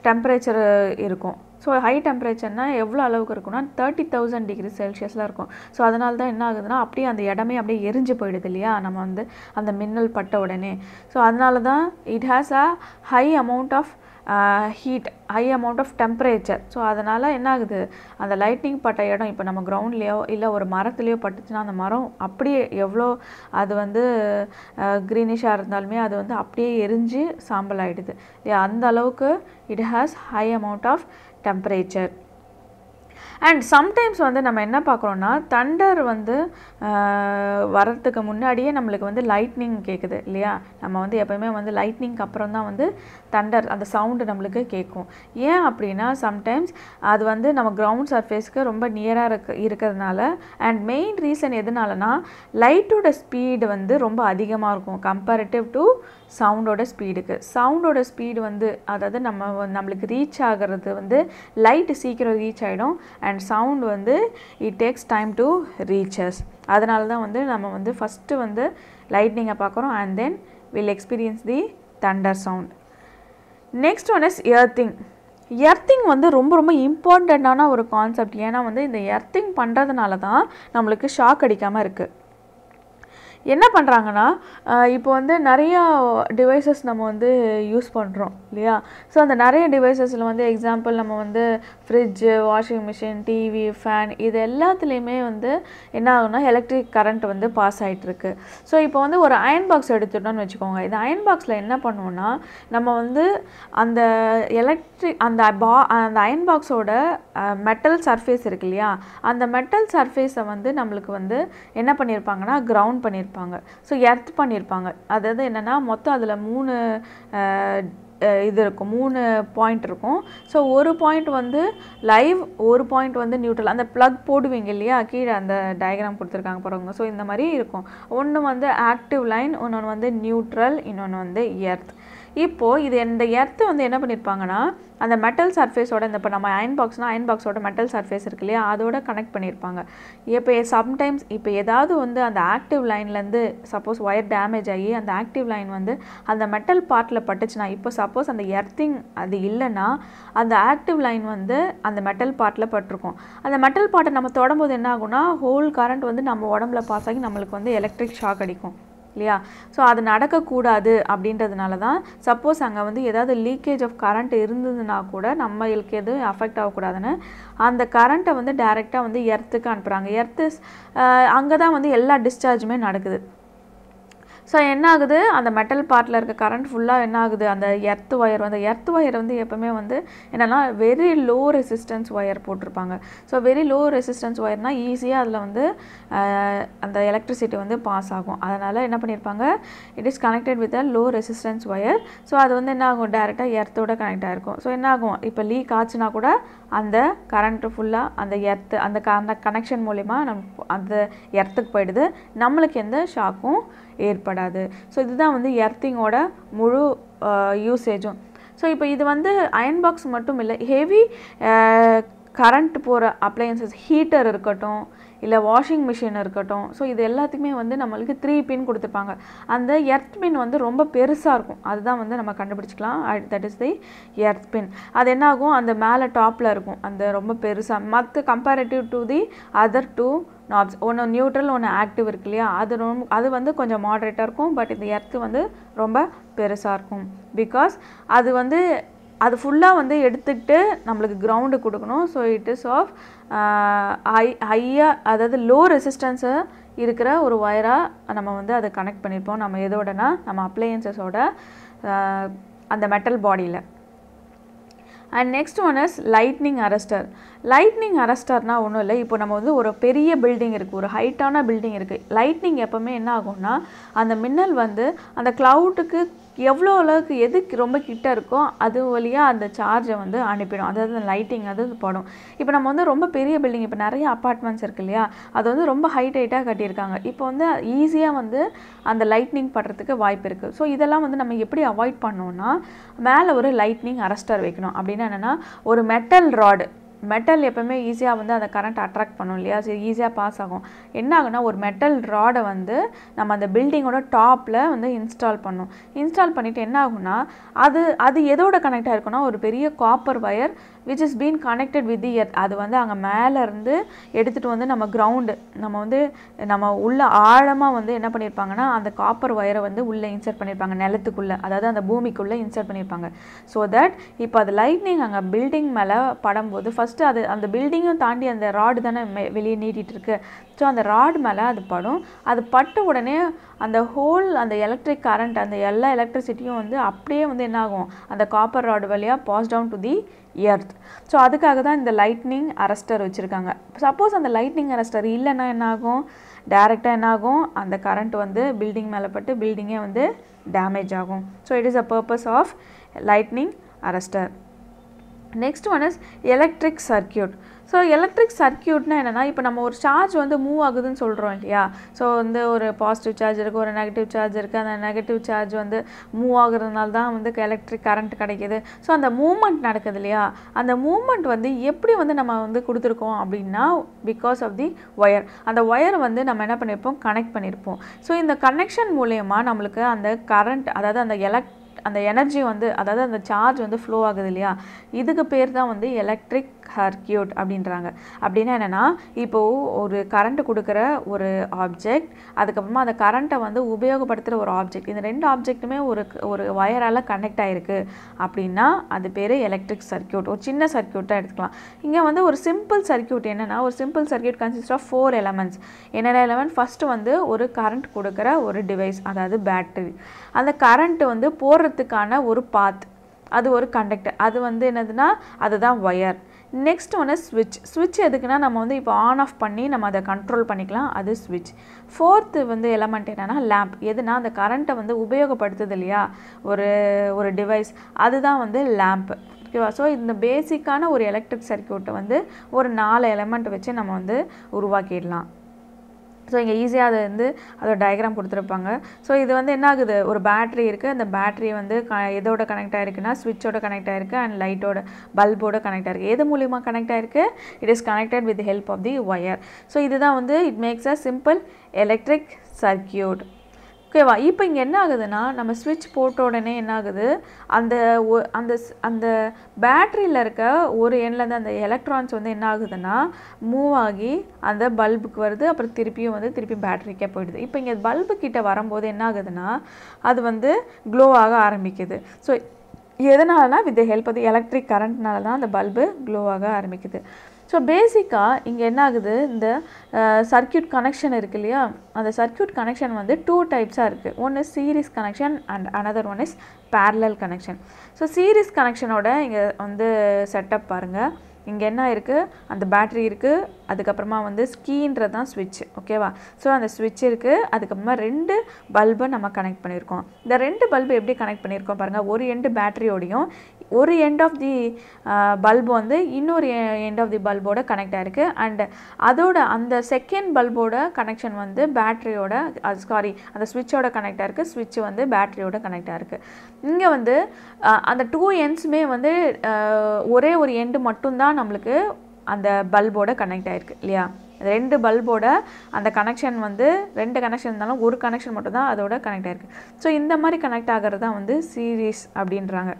டெம்பரேச்சர் இருக்கும். ஸோ ஹை டெம்பரேச்சர்னால் எவ்வளோ அளவுக்கு இருக்குன்னா 30,000 டிகிரி செல்சியஸில் இருக்கும். ஸோ அதனால தான் என்ன ஆகுதுன்னா அப்படியே அந்த இடமே அப்படியே எரிஞ்சு போயிடுது இல்லையா நம்ம வந்து அந்த மின்னல் பட்ட உடனே. ஸோ அதனால தான் it has a high amount of heat, high amount of temperature. So அதனால் என்ன ஆகுது அந்த லைட்னிங் பட்ட இடம் இப்போ நம்ம கிரவுண்ட்லேயோ இல்லை ஒரு மரத்துலேயோ பட்டுச்சுன்னா அந்த மரம் அப்படியே எவ்வளோ அது வந்து க்ரீனிஷாக இருந்தாலுமே அது வந்து அப்படியே எரிஞ்சு சாம்பல் ஆகிடுது இல்லையா, அந்த அளவுக்கு it has high amount of temperature. And sometimes வந்து நம்ம என்ன பார்க்குறோன்னா தண்டர் வந்து வரத்துக்கு முன்னாடியே நம்மளுக்கு வந்து லைட்னிங் கேட்குது இல்லையா. நம்ம வந்து எப்போயுமே வந்து லைட்னிங்க்கு அப்புறம் தான் வந்து தண்டர் அந்த சவுண்டு நம்மளுக்கு கேட்கும். ஏன் அப்படின்னா சம்டைம்ஸ் அது வந்து நம்ம கிரவுண்ட் சர்ஃபேஸ்க்கு ரொம்ப நியராக இருக்கிறதுனால. அண்ட் மெயின் ரீசன் எதுனாலனா லைட்டோட ஸ்பீடு வந்து ரொம்ப அதிகமாக இருக்கும் கம்பேரிட்டிவ் டு சவுண்டோட ஸ்பீடுக்கு. சவுண்டோட ஸ்பீடு வந்து அதாவது நம்மளுக்கு ரீச் ஆகிறது வந்து லைட்டு சீக்கிரம் ரீச் ஆகிடும். அண்ட் சவுண்ட் வந்து it takes time to reaches. அதனால தான் வந்து நம்ம வந்து ஃபஸ்ட்டு வந்து லைட்னிங்கை பார்க்குறோம் and then will experience the Thunder sound. Next one is earthing. Earthing வந்து ரொம்ப ரொம்ப இம்பார்ட்டண்ட்டான ஒரு கான்செப்ட். ஏன்னா வந்து இந்த எர்த்திங் பண்ணுறதுனால தான் நம்மளுக்கு ஷாக் அடிக்காமல் இருக்குது. என்ன பண்ணுறாங்கன்னா இப்போ வந்து நிறையா டிவைசஸ் நம்ம வந்து யூஸ் பண்ணுறோம் இல்லையா. ஸோ அந்த நிறைய டிவைசஸில் வந்து எக்ஸாம்பிள் நம்ம வந்து fridge, washing machine, TV, fan இது எல்லாத்துலேயுமே வந்து என்ன ஆகுனா எலக்ட்ரிக் கரண்ட் வந்து பாஸ் ஆகிட்டுருக்கு. ஸோ இப்போ வந்து ஒரு அயன் பாக்ஸ் எடுத்துட்டோம்னு வச்சுக்கோங்க. இந்த அயன் பாக்ஸில் என்ன பண்ணுவோன்னா நம்ம வந்து அந்த அந்த அயன் பாக்ஸோட மெட்டல் சர்ஃபேஸ் இருக்கு இல்லையா, அந்த மெட்டல் சர்ஃபேஸை வந்து நம்மளுக்கு வந்து என்ன பண்ணியிருப்பாங்கன்னா கிரவுண்ட் பண்ணியிருப்பாங்க. ஸோ எர்த் பண்ணியிருப்பாங்க. அதாவது என்னென்னா மொத்தம் அதில் 3 இது இருக்கும், 3 பாயிண்ட் இருக்கும். ஸோ ஒரு பாயிண்ட் வந்து லைவ், ஒரு பாயிண்ட் வந்து நியூட்ரல். அந்த ப்ளக் போடுவீங்க இல்லையா கீழே அந்த டயக்ராம் கொடுத்துருக்காங்க பாருங்க. ஸோ இந்த மாதிரி இருக்கும். ஒன்று வந்து ஆக்டிவ் லைன், இன்னொன்று வந்து நியூட்ரல், இன்னொன்று வந்து எர்த். இப்போது இந்த எர்த்து வந்து என்ன பண்ணியிருப்பாங்கன்னா அந்த மெட்டல் சர்ஃபேஸோட இப்போ நம்ம அயன் பாக்ஸ்னால் அயன் பாக்ஸோட மெட்டல் சர்ஃபேஸ் இருக்கு இல்லையா அதோட கனெக்ட் பண்ணியிருப்பாங்க. இப்போ சம்டைம்ஸ் இப்போ ஏதாவது வந்து அந்த ஆக்டிவ் லைன்லேருந்து சப்போஸ் ஒயர் டேமேஜ் ஆகி அந்த ஆக்டிவ் லைன் வந்து அந்த மெட்டல் பார்ட்டில் பட்டுச்சுன்னா, இப்போ சப்போஸ் அந்த எர்த்திங் அது இல்லைன்னா அந்த ஆக்டிவ் லைன் வந்து அந்த மெட்டல் பார்ட்டில் பட்டிருக்கும். அந்த மெட்டல் பார்ட்டை நம்ம தொடும்போது என்ன ஆகும்னா ஹோல் கரண்ட் வந்து நம்ம உடம்புல பாஸ் ஆகி நம்மளுக்கு வந்து எலக்ட்ரிக் ஷாக் அடிக்கும் இல்லையா. ஸோ அது நடக்கக்கூடாது அப்படின்றதுனால தான் சப்போஸ் அங்கே வந்து ஏதாவது லீக்கேஜ் ஆஃப் கரண்ட் இருந்ததுன்னா கூட நம்மளுக்கு எதுவும் அஃபெக்ட் ஆகக்கூடாதுன்னு அந்த கரண்ட்டை வந்து டைரெக்டாக வந்து எர்த்துக்கு அனுப்புகிறாங்க. எர்த்து அங்கே தான் வந்து எல்லா டிஸ்சார்ஜுமே நடக்குது. ஸோ என்ன ஆகுது அந்த மெட்டல் பார்ட்டில் இருக்க கரண்ட் ஃபுல்லாக என்ன ஆகுது அந்த எர்த் ஒயர் வந்து எப்போவுமே வந்து என்னென்னா வெரி லோ ரெசிஸ்டன்ஸ் ஒயர் போட்டிருப்பாங்க. ஸோ வெரி லோ ரெசிஸ்டன்ஸ் ஒயர்னால் ஈஸியாக அதில் வந்து அந்த எலக்ட்ரிசிட்டி வந்து பாஸ் ஆகும். அதனால் என்ன பண்ணியிருப்பாங்க it is connected with a low resistance wire. So அது வந்து என்ன ஆகும் டைரெக்டாக எர்த்தோட கனெக்ட் ஆகிருக்கும். ஸோ என்ன ஆகும் இப்போ லீக் ஆச்சுன்னா கூட அந்த கரண்ட்டு ஃபுல்லாக அந்த எர்த்து அந்த கனெக்ஷன் மூலிமா அந்த எர்த்துக்கு போயிடுது, நம்மளுக்கு எந்த ஷாக்கும் ஏற்படாது. ஸோ இதுதான் வந்து எர்த்திங்கோட முழு யூசேஜும். ஸோ இப்போ இது வந்து அயன் பாக்ஸ் மட்டும் இல்லை, ஹெவி கரண்ட் போகிற அப்ளையன்சஸ் ஹீட்டர் இருக்கட்டும் இல்லை வாஷிங் மிஷின் இருக்கட்டும். ஸோ இது எல்லாத்துக்குமே வந்து நம்மளுக்கு 3 பின் கொடுத்துருப்பாங்க. அந்த எர்த் பின் வந்து ரொம்ப பெருசாக இருக்கும். அதுதான் வந்து நம்ம கண்டுபிடிச்சிக்கலாம். தட் இஸ் தி எர்த் பின். அது என்ன ஆகும் அந்த மேலே டாப்பில் இருக்கும் அந்த ரொம்ப பெருசாக. மற்ற comparative to the other 2 knobs, ஒன்று நியூட்ரல் ஒன்று ஆக்டிவ் இருக்கு இல்லையா, அது வந்து கொஞ்சம் மாடரேட்டாக இருக்கும். பட் இந்த எர்த்து வந்து ரொம்ப பெருசாக இருக்கும். பிகாஸ் அது வந்து அது ஃபுல்லாக வந்து எடுத்துக்கிட்டு நம்மளுக்கு கிரவுண்டு கொடுக்கணும். ஸோ இட் இஸ் ஆஃப் ஹையாக அதாவது லோ ரெசிஸ்டன்ஸை இருக்கிற ஒரு ஒயராக நம்ம வந்து அதை கனெக்ட் பண்ணியிருப்போம். நம்ம எதோடனா நம்ம அப்ளையன்சஸோட அந்த மெட்டல் பாடியில். And next one is lightning arrester. Lightning அரஸ்டர்னால் ஒன்றும் இல்லை, இப்போ நம்ம வந்து ஒரு பெரிய பில்டிங் இருக்குது, ஒரு ஹைட்டான பில்டிங் இருக்குது. லைட்னிங் எப்போவுமே என்ன ஆகும்னா அந்த மின்னல் வந்து அந்த க்ளவுட்டுக்கு எவ்வளோ அளவுக்கு எதுக்கு ரொம்ப கிட்ட இருக்கோ அது வழியாக அந்த சார்ஜை வந்து அனுப்பிடும். அதாவது லைட்டிங் அது படும். இப்போ நம்ம வந்து ரொம்ப பெரிய பில்டிங், இப்போ நிறைய அப்பார்ட்மெண்ட்ஸ் இருக்கு இல்லையா, அது வந்து ரொம்ப ஹைட்டாக கட்டியிருக்காங்க. இப்போ வந்து ஈஸியாக வந்து அந்த லைட்னிங் படுறதுக்கு வாய்ப்பு இருக்குது. ஸோ இதெல்லாம் வந்து நம்ம எப்படி அவாய்ட் பண்ணோம்னா மேலே ஒரு லைட்னிங் அரஸ்டர் வைக்கணும். அப்படின்னா என்னென்னா ஒரு மெட்டல் எப்போவுமே ஈஸியாக வந்து அந்த கரண்ட் அட்ராக்ட் பண்ணும் இல்லையா, சரி ஈஸியாக பாஸ் ஆகும். என்ன ஆகுனா ஒரு மெட்டல் ராடை வந்து நம்ம அந்த பில்டிங்கோட டாப்பில் வந்து இன்ஸ்டால் பண்ணிவிட்டு என்ன ஆகுனா அது எதோட கனெக்ட் ஆகிருக்குன்னா ஒரு பெரிய copper wire which is been connected with the earth. அது வந்து அங்கே மேலே இருந்து எடுத்துகிட்டு வந்து நம்ம கிரவுண்டு நம்ம உள்ள ஆழமாக வந்து என்ன பண்ணியிருப்பாங்கன்னா அந்த காப்பர் ஒயரை வந்து உள்ளே இன்சர்ட் பண்ணியிருப்பாங்க நிலத்துக்குள்ளே, அதாவது அந்த பூமிக்குள்ளே இன்சர்ட் பண்ணியிருப்பாங்க. ஸோ தட் இப்போ அது லைட்னிங் அங்கே பில்டிங் மேலே படும்போது ஃபஸ்ட்டு அது அந்த பில்டிங்கும் தாண்டி அந்த ராடு தானே வெளியே நீட்டிகிட்டு இருக்கு. ஸோ அந்த ராட் மேலே அது படும். அது பட்ட உடனே அந்த ஹோல் அந்த எலக்ட்ரிக் கரண்ட் அந்த எல்லா எலக்ட்ரிசிட்டியும் வந்து அப்படியே வந்து என்ன ஆகும், அந்த காப்பர் ராடு வழியாக pass down to the earth. So அதுக்காக தான் இந்த லைட்னிங் அரஸ்டர் வச்சுருக்காங்க. சப்போஸ் அந்த லைட்னிங் அரஸ்டர் இல்லைன்னா என்ன ஆகும், டைரெக்டாக என்ன ஆகும், அந்த கரண்ட் வந்து பில்டிங் மேலே பட்டு பில்டிங்கே வந்து டேமேஜ் ஆகும். So it is a purpose of lightning arrester. Next one is electric circuit. So electric சர்க்கியூட்னா என்னென்னா, இப்போ நம்ம ஒரு சார்ஜ் வந்து மூவ் ஆகுதுன்னு சொல்கிறோம் இல்லையா. ஸோ வந்து ஒரு பாசிட்டிவ் சார்ஜ் இருக்குது, ஒரு நெகட்டிவ் சார்ஜ் இருக்குது. அந்த நெகட்டிவ் சார்ஜ் வந்து மூவ் ஆகுறதுனால தான் வந்து எலக்ட்ரிக் கரண்ட் கிடைக்கிது. ஸோ அந்த மூவ்மெண்ட் நடக்குது இல்லையா, அந்த மூவ்மெண்ட் வந்து எப்படி வந்து நம்ம வந்து கொடுத்துருக்கோம் அப்படின்னா, பிகாஸ் ஆஃப் தி ஒயர். அந்த ஒயர் வந்து நம்ம என்ன பண்ணியிருப்போம், கனெக்ட் பண்ணியிருப்போம். ஸோ இந்த கனெக்ஷன் மூலயமா நம்மளுக்கு அந்த கரண்ட், அதாவது அந்த எனர்ஜி வந்து, அதாவது அந்த சார்ஜ் வந்து ஃப்ளோ ஆகுது இல்லையா, இதுக்கு பேர் தான் வந்து எலக்ட்ரிக் சர்க்கியூட் அப்படின்றாங்க. அப்படின்னா என்னென்னா, இப்போது ஒரு கரண்ட்டு கொடுக்குற ஒரு ஆப்ஜெக்ட், அதுக்கப்புறமா அந்த கரண்ட்டை வந்து உபயோகப்படுத்துகிற ஒரு ஆப்ஜெக்ட், இந்த ரெண்டு ஆப்ஜெக்ட்டுமே ஒரு வயரால் கனெக்ட் ஆகிருக்கு அப்படின்னா அது பேர் எலக்ட்ரிக் சர்க்கியூட். ஒரு சின்ன சர்க்கியூட்டாக எடுத்துக்கலாம். இங்கே வந்து ஒரு சிம்பிள் சர்க்கியூட் என்னென்னா, ஒரு simple circuit consist of 4 elements. என்னென்ன எலமெண்ட்? ஃபஸ்ட்டு வந்து ஒரு கரண்ட் கொடுக்குற ஒரு டிவைஸ், அதாவது பேட்டரி. அந்த கரண்ட்டு வந்து போடுறதுக்கான ஒரு பாத், அது ஒரு கண்டக்டர், அது வந்து என்னதுன்னா அதுதான் ஒயர். நெக்ஸ்ட் ஒன்று ஸ்விட்ச் எதுக்குன்னா, நம்ம வந்து இப்போ ஆன் ஆஃப் பண்ணி நம்ம அதை கண்ட்ரோல் பண்ணிக்கலாம், அது ஸ்விட்ச். ஃபோர்த்து வந்து எலமெண்ட் என்னென்னா லேம்ப். எதுனா அந்த கரண்ட்டை வந்து உபயோகப்படுத்துது இல்லையா ஒரு டிவைஸ், அதுதான் வந்து லேம்ப். ஓகேவா? ஸோ இந்த பேசிக்கான ஒரு எலக்ட்ரிக் சர்க்கியூட்டை வந்து ஒரு 4 எலமெண்ட் வச்சு நம்ம வந்து உருவாக்கிடலாம். ஸோ இங்கே ஈஸியாக அதை வந்து அதோட டயக்ராம் கொடுத்துருப்பாங்க. ஸோ இது வந்து என்ன ஆகுது, ஒரு பேட்ரி இருக்குது. அந்த பேட்ரி வந்து எதோட கனெக்ட் ஆகிருக்குன்னா ஸ்விட்சோட கனெக்ட் ஆகிருக்கு அண்ட் லைட்டோட பல்போட கனெக்ட் ஆகிருக்கு. எது மூலிமா கனெக்ட் ஆகிருக்கு? It is connected with help of the wire. So இதுதான் வந்து it makes a simple electric circuit. ஓகேவா? இப்போ இங்கே என்ன ஆகுதுன்னா, நம்ம ஸ்விட்ச் போட்ட உடனே என்ன ஆகுது, அந்த அந்த பேட்டரியில் இருக்க ஒரு எண்ட்லேருந்து அந்த எலக்ட்ரான்ஸ் வந்து என்ன ஆகுதுன்னா மூவ் ஆகி அந்த பல்புக்கு வருது, அப்புறம் திருப்பி பேட்டரிக்கே போயிடுது. இப்போ இங்கே பல்பு கிட்ட வரும்போது என்ன ஆகுதுன்னா, அது வந்து க்ளோ ஆக ஆரம்பிக்குது. ஸோ எதனாலனா with help of the electric கரண்ட்னால தான் அந்த பல்பு க்ளோ ஆக ஆரம்பிக்குது. ஸோ பேசிக்காக இங்கே என்ன ஆகுது, இந்த சர்க்கியூட் கனெக்ஷன் இருக்குது இல்லையா, அந்த சர்க்கியூட் கனெக்ஷன் வந்து 2 டைப்ஸாக இருக்குது. ஒன்று series connection and another one is parallel connection. So series கனெக்ஷனோட இங்கே வந்து செட்டப் பாருங்கள். இங்கே என்ன இருக்குது, அந்த பேட்ரி இருக்குது, அதுக்கப்புறமா வந்து கீன்றது தான் ஸ்விட்ச். ஓகேவா? ஸோ அந்த ஸ்விட்ச் இருக்குது, அதுக்கப்புறமா 2 பல்பை நம்ம கனெக்ட் பண்ணியிருக்கோம். இந்த 2 பல்பு எப்படி கனெக்ட் பண்ணியிருக்கோம் பாருங்கள். ஒரு எண்டு பேட்டரியோடையும் ஒரு எண்ட் ஆஃப் தி பல்பு வந்து இன்னொரு எண்ட் ஆஃப் தி பல்போட கனெக்ட் ஆகிருக்கு. அண்ட் அதோட அந்த செகண்ட் பல்போட கனெக்ஷன் வந்து பேட்டரியோட அந்த ஸ்விட்சோட கனெக்ட் ஆகிருக்கு, ஸ்விட்ச் வந்து பேட்டரியோட கனெக்ட் ஆகிருக்கு. இங்கே வந்து அந்த 2 எண்ட்ஸுமே வந்து ஒரே ஒரு எண்டு மட்டும்தான் நம்மளுக்கு அந்த பல்போட கனெக்ட் ஆகிருக்கு இல்லையா. 2 பல்போட அந்த கனெக்ஷன் வந்து 2 கனெக்ஷன் இருந்தாலும் ஒரு கனெக்ஷன் மட்டும் தான் அதோட கனெக்ட் ஆகிருக்கு. ஸோ இந்த மாதிரி கனெக்ட் ஆகிறது தான் வந்து சீரீஸ் அப்படின்றாங்க.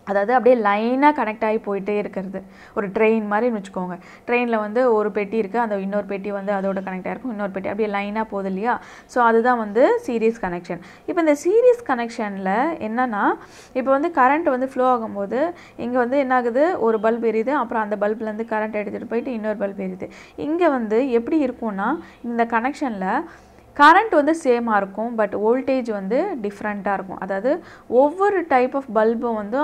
அதாவது அப்படியே லைனாக கனெக்ட் ஆகி போயிட்டே இருக்கிறது. ஒரு ட்ரெயின் மாதிரின்னு வச்சுக்கோங்க. ட்ரெயினில் வந்து ஒரு பெட்டி இருக்குது, அந்த இன்னொரு பெட்டி வந்து அதோட கனெக்ட் ஆகிருக்கும், இன்னொரு பெட்டி அப்படியே லைனாக போகுது இல்லையா. ஸோ அதுதான் வந்து சீரீஸ் கனெக்ஷன். இப்போ இந்த சீரீஸ் கனெக்ஷனில் என்னென்னா, இப்போ வந்து கரண்ட் வந்து ஃப்ளோ ஆகும்போது இங்கே வந்து என்ன ஆகுது, ஒரு பல்ப் எரியுது, அப்புறம் அந்த பல்ப்லேருந்து கரண்ட் எடுத்துகிட்டு போயிட்டு இன்னொரு பல்ப் எரியுது. இங்கே வந்து எப்படி இருக்கும்னா, இந்த கனெக்ஷனில் கரண்ட் வந்து சேமாக இருக்கும், பட் வோல்டேஜ் வந்து டிஃப்ரெண்ட்டாக இருக்கும். அதாவது ஒவ்வொரு டைப் ஆஃப் பல்பும் வந்து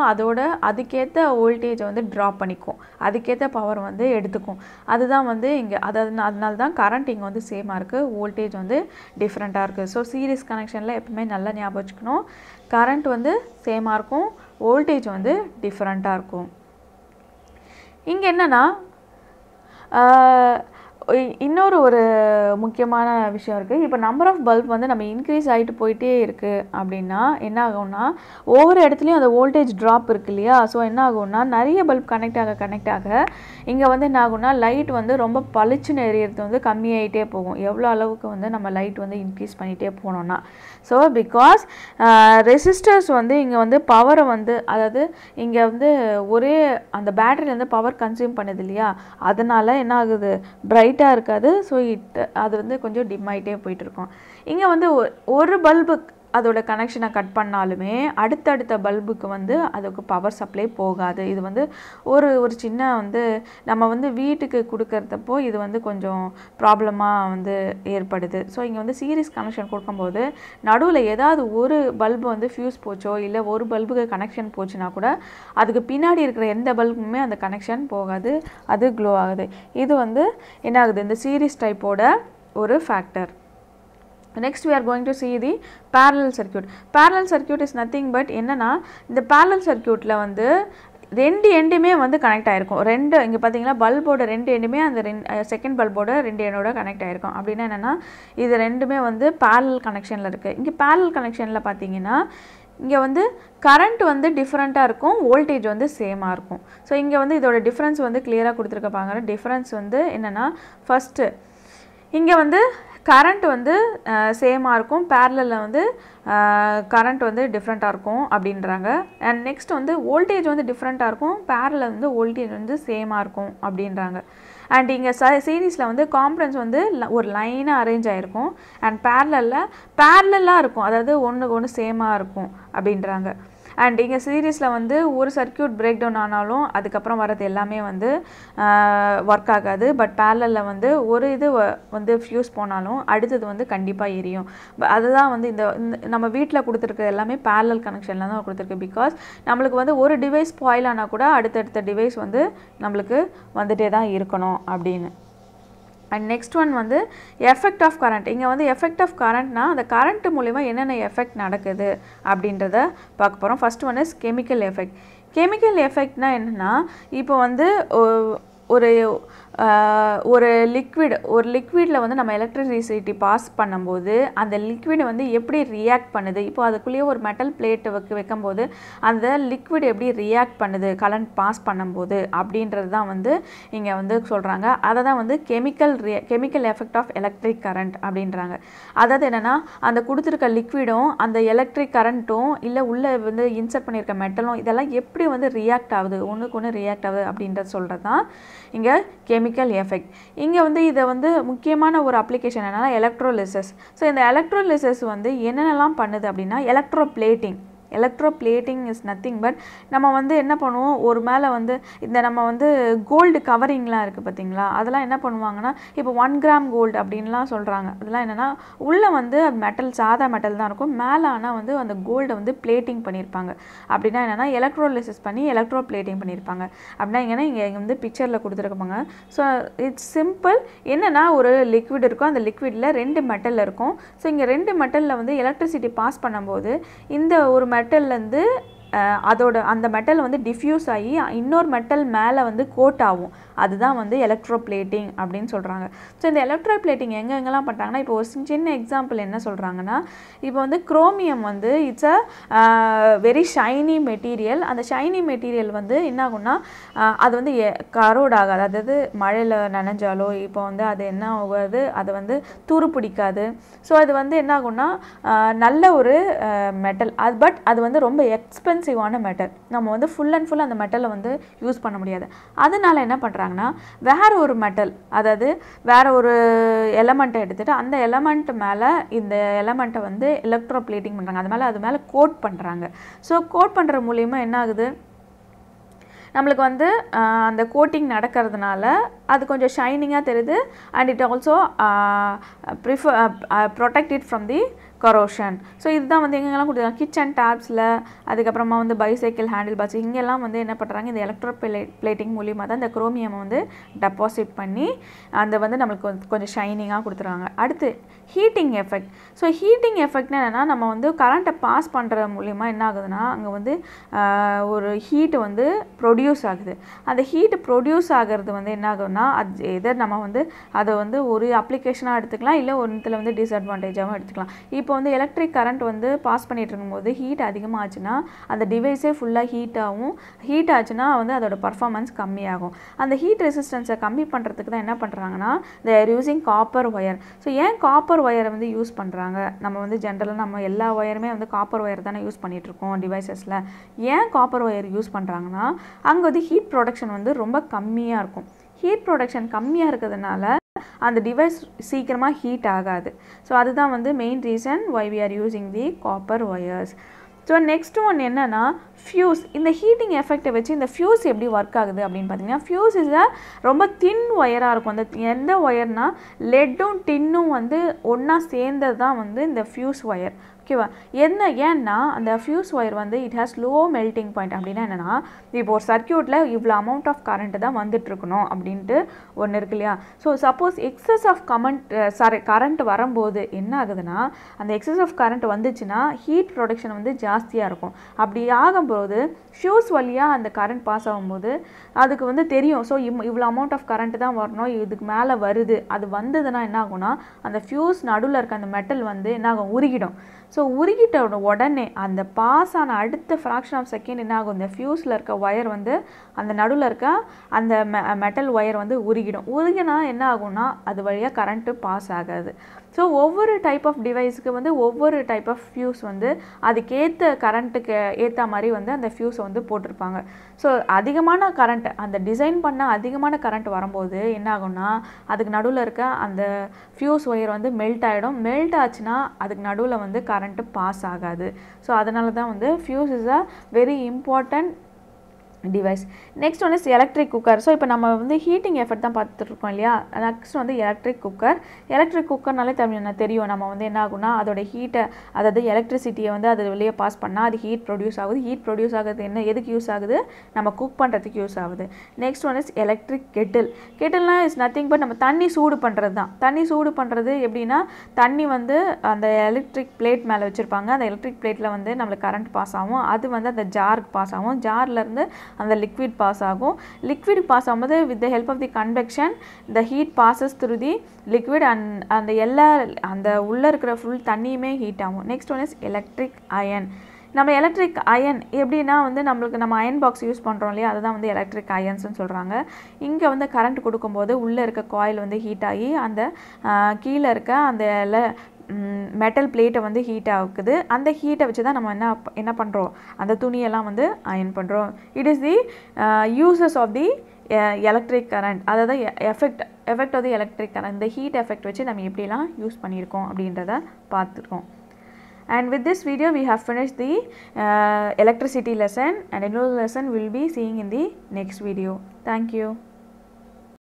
அதுக்கேற்ற வோல்டேஜை வந்து ட்ராப் பண்ணிக்கும், அதுக்கேற்ற பவர் வந்து எடுத்துக்கும். அதுதான் வந்து இங்கே அதனால தான் கரண்ட் இங்கே வந்து சேமாக இருக்குது, வோல்டேஜ் வந்து டிஃப்ரெண்ட்டாக இருக்குது. ஸோ சீரிஸ் கனெக்ஷனில் எப்பவுமே நல்லா ஞாபகம் வச்சுக்கணும், கரண்ட் வந்து சேமாக இருக்கும், வோல்டேஜ் வந்து டிஃப்ரெண்ட்டாக இருக்கும். இங்கே என்னென்னா இன்னொரு ஒரு முக்கியமான விஷயம் இருக்குது. இப்போ நம்பர் ஆஃப் பல்ப் வந்து நம்ம இன்க்ரீஸ் ஆகிட்டு போயிட்டே இருக்குது அப்படின்னா என்ன ஆகும்னா, ஒவ்வொரு இடத்துலையும் அந்த வோல்டேஜ் ட்ராப் இருக்குது இல்லையா. ஸோ என்ன ஆகும்னா, நிறைய பல்ப் கனெக்ட் ஆக இங்கே வந்து என்ன ஆகும்னா, லைட் வந்து ரொம்ப பளிச்சுன்னு எரியறது வந்து கம்மியாகிட்டே போகும், எவ்வளோ அளவுக்கு வந்து நம்ம லைட் வந்து இன்க்ரீஸ் பண்ணிகிட்டே போனோம்னா. ஸோ பிகாஸ் ரெசிஸ்டர்ஸ் வந்து இங்கே வந்து பவரை வந்து, அதாவது இங்கே வந்து ஒரே அந்த பேட்டரியிலேருந்து பவர் கன்சியூம் பண்ணுது இல்லையா, அதனால் என்ன ஆகுது, பிரைட்டாக இருக்காது. ஸோ அது வந்து கொஞ்சம் டிம் ஆகிட்டே போயிட்டுருக்கோம். இங்கே வந்து ஒரு பல்பு, அதோட கனெக்ஷனை கட் பண்ணாலுமே அடுத்தடுத்த பல்புக்கு வந்து அதுக்கு பவர் சப்ளை போகாது. இது வந்து ஒரு ஒரு சின்ன வந்து நம்ம வந்து வீட்டுக்கு கொடுக்கறதப்போ இது வந்து கொஞ்சம் ப்ராப்ளமாக வந்து ஏற்படுது. ஸோ இங்கே வந்து சீரிஸ் கனெக்ஷன் கொடுக்கும்போது நடுவில் ஏதாவது ஒரு பல்பு வந்து ஃபியூஸ் போச்சோ இல்லை ஒரு பல்புக்கு கனெக்ஷன் போச்சுன்னா கூட அதுக்கு பின்னாடி இருக்கிற எந்த பல்புமே அந்த கனெக்ஷன் போகாது, அது க்ளோ ஆகுது. இது வந்து என்ன ஆகுது, இந்த சீரிஸ் டைப்போட ஒரு factor. Next we are going to see the parallel circuit. Parallel circuit is nothing but என்னன்னா இந்த parallel circuitல வந்து ரெண்டு எண்டுமே வந்து கனெக்ட் ஆகிருக்கும். ரெண்டு இங்கே பார்த்தீங்கன்னா பல்போட ரெண்டு எண்டுமே அந்த செகண்ட் பல்போட ரெண்டு எண்டோட கனெக்ட் ஆகிருக்கும். அப்படின்னா என்னென்னா இது ரெண்டுமே வந்து parallel கனெக்ஷனில் இருக்குது. இங்கே parallel கனெக்ஷனில் பார்த்தீங்கன்னா இங்கே வந்து கரண்ட் வந்து டிஃப்ரெண்ட்டாக இருக்கும், வோல்டேஜ் வந்து சேமாக இருக்கும். ஸோ இங்கே வந்து இதோட டிஃப்ரென்ஸ் வந்து கிளியராக கொடுத்துருக்காங்க. டிஃப்ரென்ஸ் வந்து என்னென்னா ஃபஸ்ட்டு இங்கே வந்து கரண்ட் வந்து சேமாக இருக்கும், பேரலில் வந்து கரண்ட் வந்து டிஃப்ரெண்ட்டாக இருக்கும் அப்படின்றாங்க. அண்ட் நெக்ஸ்ட் வந்து வோல்டேஜ் வந்து டிஃப்ரெண்ட்டாக இருக்கும், பேரலில் வந்து வோல்டேஜ் வந்து சேமாக இருக்கும் அப்படின்றாங்க. அண்ட் இங்கே சீரீஸில் வந்து காம்பனன்ட்ஸ் வந்து ஒரு லைனாக அரேஞ்ச் ஆகிருக்கும் அண்ட் பேரலாக இருக்கும், அதாவது ஒன்றுக்கு ஒன்று சேமாக இருக்கும் அப்படின்றாங்க. அண்ட் இங்கே சீரீஸில் வந்து ஒரு சர்க்கியூட் பிரேக் டவுன் ஆனாலும் அதுக்கப்புறம் வர்றது எல்லாமே வந்து ஒர்க் ஆகாது. பட் பேரலில் வந்து ஒரு இது வந்து ஃபியூஸ் போனாலும் அடுத்தது வந்து கண்டிப்பாக எரியும். அதுதான் வந்து இந்த நம்ம வீட்டில் கொடுத்துருக்க எல்லாமே பேரலல் கனெக்ஷனில் தான் கொடுத்துருக்கு. பிகாஸ் நம்மளுக்கு வந்து ஒரு டிவைஸ் ஸ்பாயில் ஆனால் கூட அடுத்தடுத்த டிவைஸ் வந்து நம்மளுக்கு வந்துகிட்டே தான் இருக்கணும் அப்படின்னு. அண்ட் நெக்ஸ்ட் ஒன் வந்து எஃபெக்ட் ஆஃப் கரண்ட். இங்கே வந்து எஃபெக்ட் ஆஃப் கரண்ட்னா அந்த கரண்ட் மூலிமா என்னென்ன எஃபெக்ட் நடக்குது அப்படின்றத பார்க்க போகிறோம். First one is chemical effect. Chemical எஃபெக்ட்னா என்னென்னா இப்போ வந்து ஒரு லிக்விடில் வந்து நம்ம எலக்ட்ரிசிட்டி பாஸ் பண்ணும்போது அந்த லிக்விட் வந்து எப்படி ரியாக்ட் பண்ணுது, இப்போ அதுக்குள்ளேயே ஒரு மெட்டல் பிளேட்டை வைக்கும்போது அந்த லிக்விட் எப்படி ரியாக்ட் பண்ணுது கரண்ட் பாஸ் பண்ணும்போது அப்படின்றது தான் வந்து இங்கே வந்து சொல்கிறாங்க. அதை தான் வந்து chemical effect of electric current அப்படின்றாங்க. அதாவது என்னென்னா அந்த கொடுத்துருக்க லிக்விடும் அந்த எலக்ட்ரிக் கரண்ட்டும் இல்லை உள்ளே வந்து இன்சர்ட் பண்ணியிருக்க மெட்டலும் இதெல்லாம் எப்படி வந்து ரியாக்ட் ஆகுது, ஒன்றுக்கு ஒன்று ரியாக்ட் ஆகுது அப்படின்றத சொல்கிறது தான் இங்கே கெமிக்கல் எஃபெக்ட். இங்கே வந்து இதை வந்து முக்கியமான ஒரு அப்ளிகேஷன் என்னென்னா எலக்ட்ரோலிசிஸ். ஸோ இந்த எலக்ட்ரோலிசிஸ் வந்து என்னென்னலாம் பண்ணுது அப்படின்னா எலக்ட்ரோப்ளேட்டிங் இஸ் நத்திங் பட் நம்ம வந்து என்ன பண்ணுவோம், ஒரு மேலே வந்து இந்த நம்ம வந்து கோல்டு கவரிங்லாம் இருக்குது பார்த்தீங்களா, அதெல்லாம் என்ன பண்ணுவாங்கன்னா இப்போ 1 கிராம் கோல்டு அப்படின்லாம் சொல்கிறாங்க. அதெல்லாம் என்னென்னா உள்ளே வந்து மெட்டல் சாதா மெட்டல் தான் இருக்கும், மேலே ஆனால் வந்து அந்த கோல்டை வந்து பிளேட்டிங் பண்ணியிருப்பாங்க. அப்படின்னா என்னென்னா எலக்ட்ரோலிசிஸ் பண்ணி எலக்ட்ரோப்ளேட்டிங் பண்ணியிருப்பாங்க. அப்படின்னா இங்கே வந்து பிக்சரில் கொடுத்துருப்பாங்க. So it's simple. என்னென்னா ஒரு லிக்விட் இருக்கும், அந்த லிக்விடில் 2 மெட்டல் இருக்கும். ஸோ இங்கே 2 மெட்டலில் வந்து எலக்ட்ரிசிட்டி பாஸ் பண்ணும்போது இந்த ஒரு மெட்டல்லேருந்து அந்த மெட்டல் வந்து டிஃப்யூஸ் ஆகி இன்னொரு மெட்டல் மேலே வந்து கோட் ஆகும். அதுதான் வந்து எலக்ட்ரோப்ளேட்டிங் அப்படின்னு சொல்கிறாங்க. ஸோ இந்த எலக்ட்ரோப்ளேட்டிங் எங்கெங்கெல்லாம் பண்ணுறாங்கன்னா இப்போ ஒரு சின்ன எக்ஸாம்பிள் என்ன சொல்கிறாங்கன்னா இப்போ வந்து குரோமியம் வந்து it's a very shiny material. அந்த ஷைனி மெட்டீரியல் வந்து என்ன ஆகும்னா அது வந்து கரோட் ஆகாது, அதாவது மழையில் நனைஞ்சாலோ இப்போ வந்து அது என்ன ஆகாது, அது வந்து துரு பிடிக்காது. ஸோ அது வந்து என்ன ஆகும்னா நல்ல ஒரு மெட்டல் பட் அது வந்து ரொம்ப எக்ஸ்பென்சிவான மெட்டல். நம்ம வந்து ஃபுல் அண்ட் ஃபுல் அந்த மெட்டலை வந்து யூஸ் பண்ண முடியாது. அதனால என்ன பண்ணுறாங்கன்னா வேற ஒரு மெட்டல், அதாவது வேற ஒரு எலமெண்ட்டை எடுத்துகிட்டு அந்த எலமெண்ட் மேலே இந்த எலமெண்ட்டை வந்து எலக்ட்ரோப்ளேட்டிங் பண்ணுறாங்க, அது மேலே கோட் பண்ணுறாங்க. ஸோ கோட் பண்ணுற மூலிமா என்ன ஆகுது, நம்மளுக்கு வந்து அந்த கோட்டிங் நடக்கிறதுனால அது கொஞ்சம் ஷைனிங்காக தெரியுது. And it also protect it from the corrosion. So இதுதான் வந்து எங்கெல்லாம் கொடுத்துருக்காங்க, கிச்சன் டேப்ஸில், அதுக்கப்புறமா வந்து பைசைக்கிள் ஹேண்டில் பார்ஸ், இங்கெல்லாம் வந்து என்ன பண்ணுறாங்க, இந்த எலக்ட்ரோப்ளேட்டிங் மூலியமாக தான் இந்த குரோமியம் வந்து டெபாசிட் பண்ணி அந்த வந்து நம்மளுக்கு கொஞ்சம் ஷைனிங்காக கொடுத்துருவாங்க. அடுத்து ஹீட்டிங் எஃபெக்ட். ஸோ ஹீட்டிங் எஃபெக்ட்னா என்னென்னா நம்ம வந்து கரண்ட்டை பாஸ் பண்ணுற மூலிமா என்ன ஆகுதுன்னா அங்கே வந்து ஒரு ஹீட்டு வந்து ப்ரொடியூஸ் ஆகுது. அந்த ஹீட்டு ப்ரொடியூஸ் ஆகிறது வந்து என்ன ஆகுதுன்னா அது எதை நம்ம வந்து அதை வந்து ஒரு அப்ளிகேஷனாக எடுத்துக்கலாம், இல்லை ஒரு இடத்துல வந்து டிஸ்அட்வான்டேஜாகவும் எடுத்துக்கலாம். இப்போ வந்து எலக்ட்ரிக் கரண்ட் வந்து பாஸ் பண்ணிட்டு இருக்கும்போது ஹீட் அதிகமாகச்சுன்னா அந்த டிவைஸே ஃபுல்லாக ஹீட் ஆச்சுன்னா வந்து அதோட பர்ஃபார்மன்ஸ் கம்மியாகும். அந்த ஹீட் ரெசிஸ்டன்ஸை கம்மி பண்ணுறதுக்கு தான் என்ன பண்ணுறாங்கன்னா தேர் யூஸிங் காப்பர் ஒயர். ஸோ ஏன் காப்பர் ஒயரை வந்து யூஸ் பண்ணுறாங்க, நம்ம வந்து ஜென்ரலாக நம்ம எல்லா ஒயருமே வந்து காப்பர் ஒயர் தானே யூஸ் பண்ணிகிட்ருக்கோம் டிவைசஸில். ஏன் காப்பர் ஒயர் யூஸ் பண்ணுறாங்கன்னா அங்கே வந்து ஹீட் ப்ரொடக்ஷன் வந்து ரொம்ப கம்மியாக இருக்கும். ஹீட் ப்ரொடக்ஷன் கம்மியாக இருக்கிறதுனால அந்த டிவைஸ் சீக்கிரமாக ஹீட் ஆகாது. ஸோ அதுதான் வந்து main reason why we are using the copper wires. So next one என்னென்னா ஃபியூஸ். இந்த ஹீட்டிங் எஃபெக்டை வச்சு இந்த ஃபியூஸ் எப்படி ஒர்க் ஆகுது அப்படின்னு பார்த்தீங்கன்னா, ஃபியூஸ் இஸ் ரொம்ப தின் ஒயராக இருக்கும். அந்த எந்த ஒயர்னா லெட்டும் டின்னும் வந்து ஒன்றா சேர்ந்தது தான் வந்து இந்த ஃபியூஸ் ஒயர். ஓகேவா? ஏன்னா அந்த ஃபியூஸ் ஒயர் வந்து it has low melting point. அப்படின்னா என்னென்னா, இப்போ ஒரு சர்க்கியூட்டில் இவ்வளோ அமௌண்ட் ஆஃப் கரண்ட் தான் வந்துட்டுருக்கணும் அப்படின்ட்டு ஒன்று இருக்கு இல்லையா? So suppose excess of current வரும்போது என்ன ஆகுதுன்னா, அந்த எக்ஸஸ் ஆஃப் கரண்ட் வந்துச்சுன்னா ஹீட் ப்ரொடக்ஷன் வந்து ஜாஸ்தியாக இருக்கும். அப்படி ஆகும்போது ஃபியூஸ் வழியாக அந்த கரண்ட் பாஸ் ஆகும்போது அதுக்கு வந்து தெரியும். ஸோ இவ்வளோ அமௌண்ட் ஆஃப் கரண்ட் தான் வரணும், இதுக்கு மேலே வருது. அது வந்ததுன்னா என்ன ஆகும்னா, அந்த ஃபியூஸ் நடுவில் இருக்க அந்த மெட்டல் வந்து என்ன ஆகும், உருகிடும். ஸோ உருகிட்ட உடனே அந்த பாஸ் ஆன அடுத்த ஃப்ராக்ஷன் ஆஃப் செகண்ட் என்ன ஆகும், இந்த ஃபியூஸில் இருக்க ஒயர் வந்து அந்த நடுவில் இருக்க அந்த மெட்டல் ஒயர் வந்து உருகிடும். உருகினா என்ன ஆகும்னா, அது வழியாக கரண்ட்டு பாஸ் ஆகாது. ஸோ ஒவ்வொரு டைப் ஆஃப் டிவைஸுக்கு வந்து ஒவ்வொரு டைப் ஆஃப் ஃபியூஸ் வந்து அதுக்கேற்ற கரண்ட்டுக்கு ஏற்ற மாதிரி வந்து அந்த ஃபியூஸை வந்து போட்டிருப்பாங்க. ஸோ அதிகமான கரண்ட், அந்த டிசைன் பண்ண அதிகமான கரண்ட் வரும்போது என்ன ஆகும்னா, அதுக்கு நடுவில் இருக்க அந்த ஃபியூஸ் ஒயர் வந்து மெல்ட் ஆகிடும். மெல்ட் ஆச்சுன்னா அதுக்கு நடுவில் வந்து கரண்ட்டு பாஸ் ஆகாது. ஸோ அதனால தான் வந்து fuse is a very important device. Next one is electric cooker. So இப்போ நம்ம வந்து ஹீட்டிங் எஃபெக்ட் தான் பார்த்துட்ருக்கோம் இல்லையா? நெக்ஸ்ட் வந்து எலக்ட்ரிக் குக்கர். எலக்ட்ரிக் குக்கர்னாலே தெரியும் நம்ம வந்து என்ன ஆகும்னா, அதோட ஹீட்டை, அதாவது எலக்ட்ரிசிட்டியை வந்து அது வெளியே பாஸ் பண்ணால் அது ஹீட் ப்ரொடியூஸ் ஆகுது. ஹீட் ப்ரொடியூஸ் ஆகுது எதுக்கு யூஸ் ஆகுது, நம்ம குக் பண்ணுறதுக்கு யூஸ் ஆகுது. Next one is electric kettle. கெட்டில்னா இஸ் நத்திங் பட் நம்ம தண்ணி சூடு பண்ணுறது தான். தண்ணி சூடு பண்ணுறது எப்படின்னா, தண்ணி வந்து அந்த எலக்ட்ரிக் பிளேட் மேலே வச்சுருப்பாங்க. அந்த எலக்ட்ரிக் பிளேட்டில் வந்து நம்மளுக்கு கரண்ட் பாஸ் ஆகும். அது வந்து அந்த ஜாருக்கு பாஸ் ஆகும். ஜார்லேருந்து அந்த லிக்விட் பாஸ் ஆகும். லிக்விட் பாஸ் ஆகும்போது with the help of the convection the heat passes through the liquid and அந்த உள்ளே இருக்கிற ஃபுல் தண்ணியுமே ஹீட் ஆகும். Next one is electric iron. நம்ம எலக்ட்ரிக் அயன் எப்படின்னா வந்து நம்ம அயன் பாக்ஸ் யூஸ் பண்ணுறோம் இல்லையா, அதுதான் வந்து எலக்ட்ரிக் அயன்ஸ்னு சொல்கிறாங்க. இங்கே வந்து கரண்ட் கொடுக்கும்போது உள்ளே இருக்க காயில் வந்து ஹீட் ஆகி அந்த கீழே இருக்க அந்த மெட்டல் பிளேட்டை வந்து ஹீட் ஆகுது. அந்த ஹீட்டை வச்சு தான் நம்ம என்ன பண்ணுறோம், அந்த துணியெல்லாம் வந்து அயன் பண்ணுறோம். It is the uses of the electric current, அதாவது effect of the electric current. இந்த ஹீட் எஃபெக்ட் வச்சு நம்ம எப்படிலாம் யூஸ் பண்ணியிருக்கோம் அப்படின்றத பார்த்துருக்கோம். And with this video we have finished the electricity lesson, and another lesson we will be seeing in the next video. Thank you.